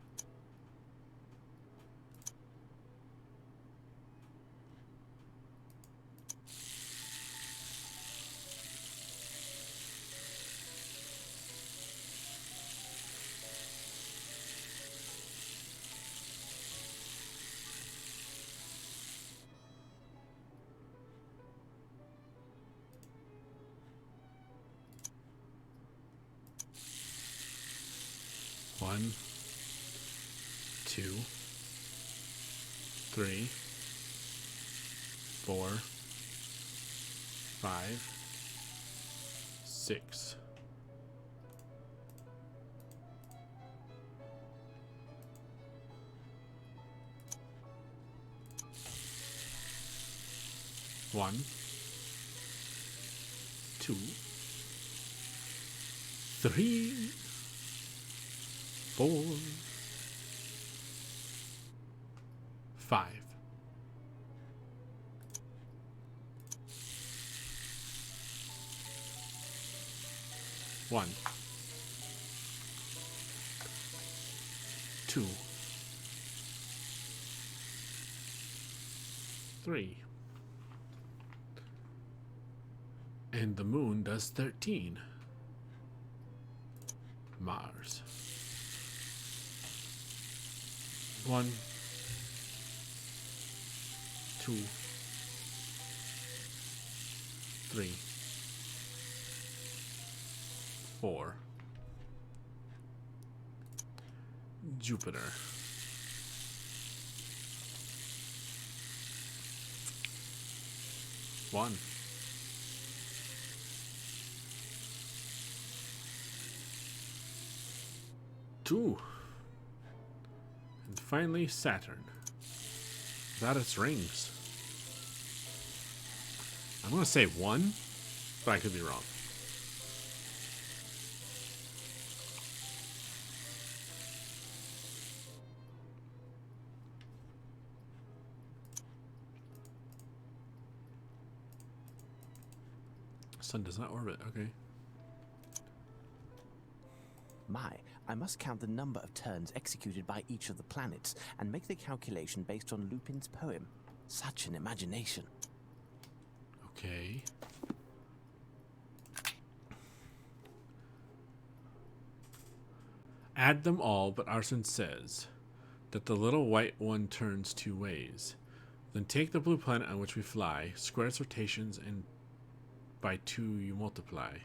One, 2, 3, 4, 5, 6. One, 2, 3, 4, 5. One, 2, 3, And the moon does 13. Mars. 1, 2, 3, 4. Jupiter. 1. 2. And finally, Saturn. Without its rings. I'm going to say 1, but I could be wrong. Sun does not orbit, okay. My, I must count the number of turns executed by each of the planets and make the calculation based on Lupin's poem. Such an imagination. Okay. Add them all, but Arsene says that the little white one turns 2 ways. Then take the blue planet on which we fly, square its rotations, and by 2 you multiply.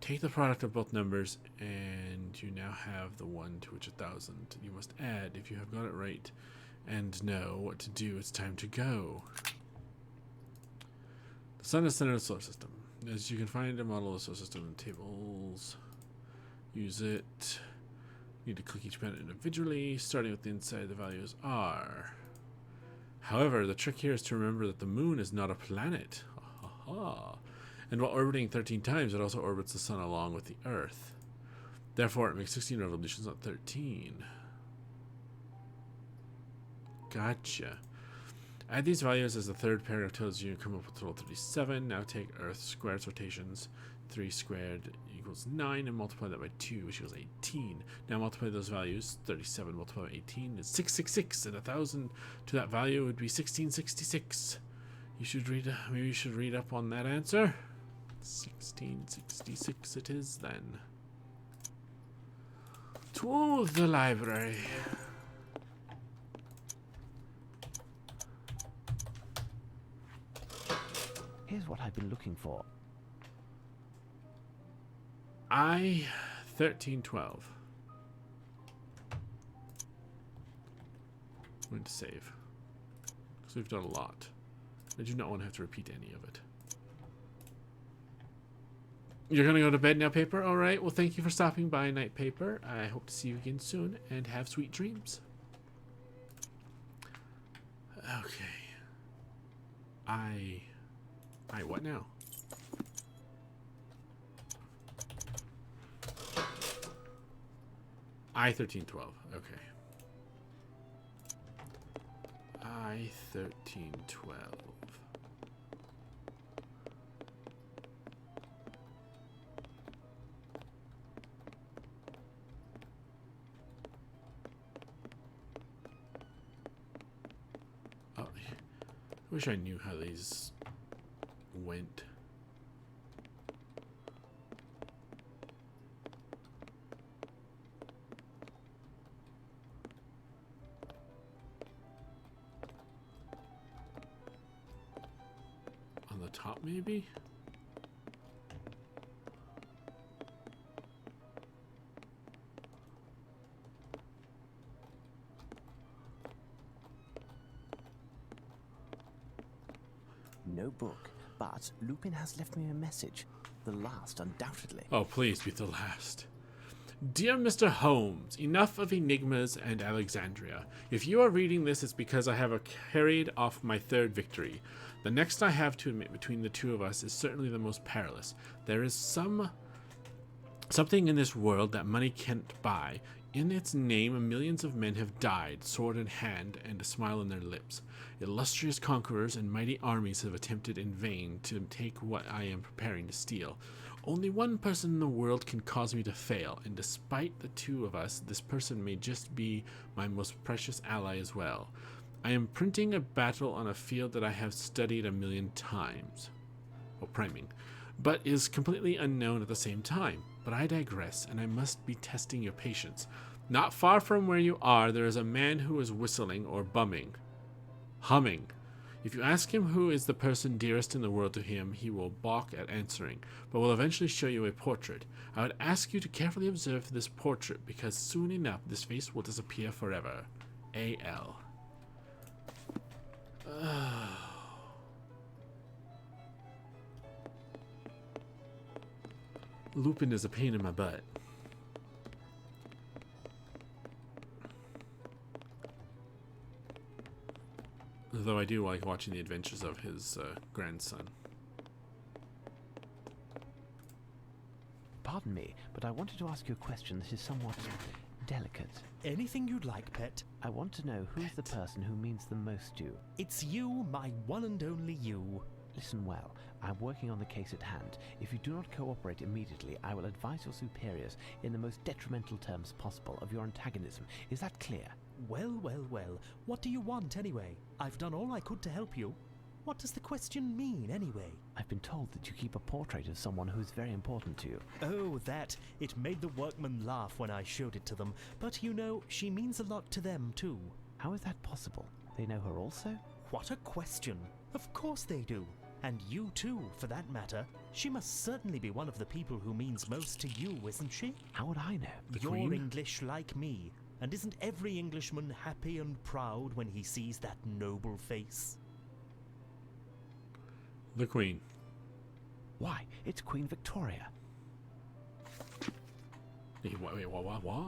Take the product of both numbers, and you now have the 1 to which 1,000. You must add if you have got it right and know what to do. It's time to go. The sun is the center of the solar system. As you can find a model of the solar system in the tables. Use it. You need to click each planet individually, starting with the inside the values are. However, the trick here is to remember that the moon is not a planet. Ha ha ha. And while orbiting 13 times, it also orbits the sun along with the Earth. Therefore, it makes 16 revolutions, not 13. Gotcha. Add these values as the third paragraph tells you, come up with a total of 37. Now take Earth, square its rotations. 3 squared equals 9, and multiply that by 2, which equals 18. Now multiply those values. 37 multiplied by 18 is 666, and 1,000 to that value would be 1666. You should read, maybe you should read up on that answer. 1666 it is then. To the library. Here's what I've been looking for. I-1312. I'm going to save. Because we've done a lot. I do not want to have to repeat any of it. You're going to go to bed now, Paper? Alright, well thank you for stopping by, Night Paper. I hope to see you again soon, and have sweet dreams. Okay. What now? I-1312, okay. I-1312. Oh, I wish I knew how these went. On the top, maybe? No book, but Lupin has left me a message. The last, undoubtedly. Oh, please be the last. Dear Mr. Holmes, enough of enigmas and Alexandria. If you are reading this, it's because I have carried off my 3rd victory. The next I have to admit between the two of us is certainly the most perilous. There is something in this world that money can't buy. In its name, millions of men have died, sword in hand and a smile on their lips. Illustrious conquerors and mighty armies have attempted in vain to take what I am preparing to steal. Only one person in the world can cause me to fail, and despite the two of us, this person may just be my most precious ally as well. I am printing a battle on a field that I have studied 1,000,000 times. priming, but is completely unknown at the same time. But I digress, and I must be testing your patience. Not far from where you are, there is a man who is whistling or humming. If you ask him who is the person dearest in the world to him, he will balk at answering, but will eventually show you a portrait. I would ask you to carefully observe this portrait, because soon enough this face will disappear forever. A.L. Lupin is a pain in my butt. Though I do like watching the adventures of his grandson. Pardon me, but I wanted to ask you a question that is somewhat delicate. Anything you'd like, pet. I want to know who's the person who means the most to you. It's you, my one and only you. Listen well, I'm working on the case at hand. If you do not cooperate immediately, I will advise your superiors in the most detrimental terms possible of your antagonism. Is that clear? Well, well, well. What do you want, anyway? I've done all I could to help you. What does the question mean, anyway? I've been told that you keep a portrait of someone who is very important to you. Oh, that. It made the workmen laugh when I showed it to them. But, you know, she means a lot to them, too. How is that possible? They know her also? What a question. Of course they do. And you, too, for that matter. She must certainly be one of the people who means most to you, isn't she? How would I know? You're English like me. And isn't every Englishman happy and proud when he sees that noble face? The Queen. Why, it's Queen Victoria. Wait, what?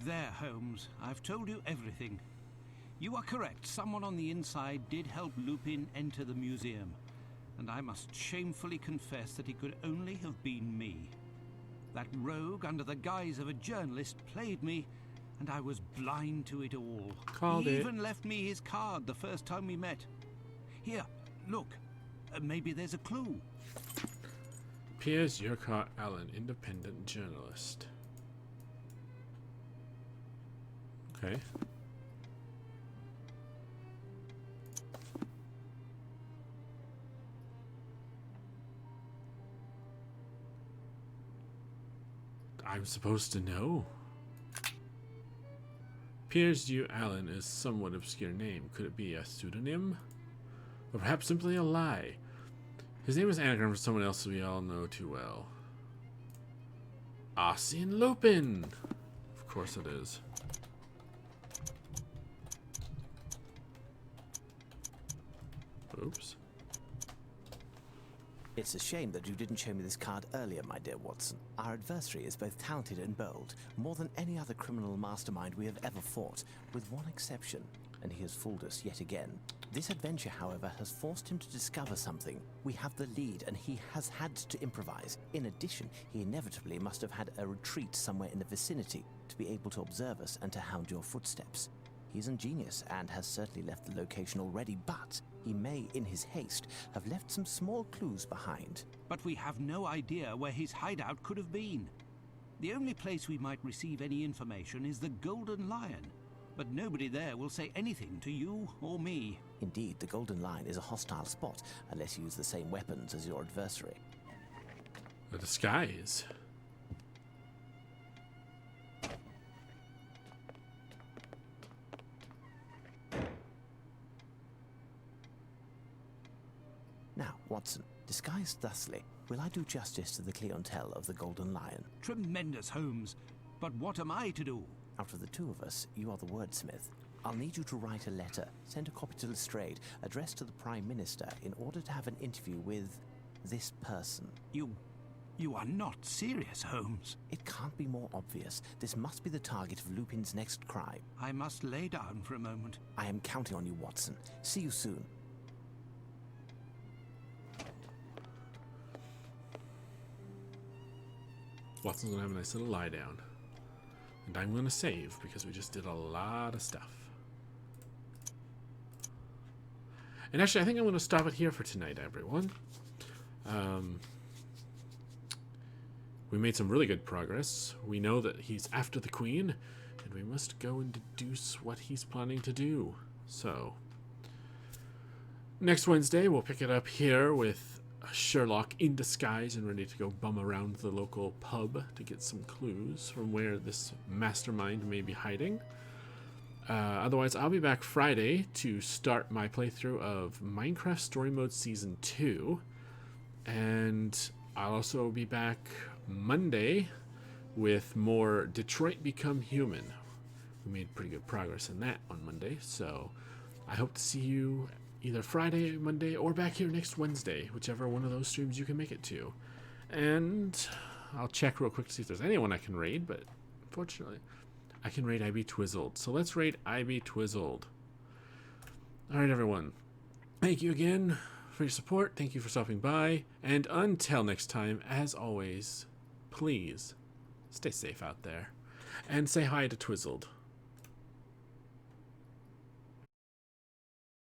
There, Holmes. I've told you everything. You are correct. Someone on the inside did help Lupin enter the museum. And I must shamefully confess that it could only have been me. That rogue, under the guise of a journalist, played me, and I was blind to it all. He even left me his card the first time we met. Here, look. Maybe there's a clue. Piers Urquhart Allen, independent journalist. Okay. I'm supposed to know? Piers U. Allen is a somewhat obscure name. Could it be a pseudonym? Or perhaps simply a lie? His name is anagram for someone else we all know too well. Arsene Lupin! Of course it is. Oops. It's a shame that you didn't show me this card earlier, my dear Watson. Our adversary is both talented and bold, more than any other criminal mastermind we have ever fought, with one exception, and he has fooled us yet again. This adventure, however, has forced him to discover something. We have the lead, and he has had to improvise. In addition, he inevitably must have had a retreat somewhere in the vicinity to be able to observe us and to hound your footsteps. He's ingenious and has certainly left the location already, but he may, in his haste, have left some small clues behind. But we have no idea where his hideout could have been. The only place we might receive any information is the Golden Lion, but nobody there will say anything to you or me. Indeed, the Golden Lion is a hostile spot, unless you use the same weapons as your adversary. A disguise. Now, Watson, disguised thusly, will I do justice to the clientele of the Golden Lion? Tremendous, Holmes. But what am I to do? Out of the two of us, you are the wordsmith. I'll need you to write a letter, send a copy to Lestrade, addressed to the Prime Minister, in order to have an interview with this person. You are not serious, Holmes. It can't be more obvious. This must be the target of Lupin's next crime. I must lay down for a moment. I am counting on you, Watson. See you soon. Watson's gonna have a nice little lie down. And I'm gonna save because we just did a lot of stuff. And actually, I think I'm gonna stop it here for tonight, everyone. We made some really good progress. We know that he's after the Queen. And we must go and deduce what he's planning to do. So, next Wednesday, we'll pick it up here with Sherlock in disguise and ready to go bum around the local pub to get some clues from where this mastermind may be hiding. Otherwise, I'll be back Friday to start my playthrough of Minecraft Story Mode Season 2. And I'll also be back Monday with more Detroit Become Human. We made pretty good progress in that on Monday, so I hope to see you either Friday, Monday, or back here next Wednesday, whichever one of those streams you can make it to. And I'll check real quick to see if there's anyone I can raid, but unfortunately, I can raid IB Twizzled. So let's raid IB Twizzled. Alright, everyone. Thank you again for your support. Thank you for stopping by. And until next time, as always, please stay safe out there. And say hi to Twizzled.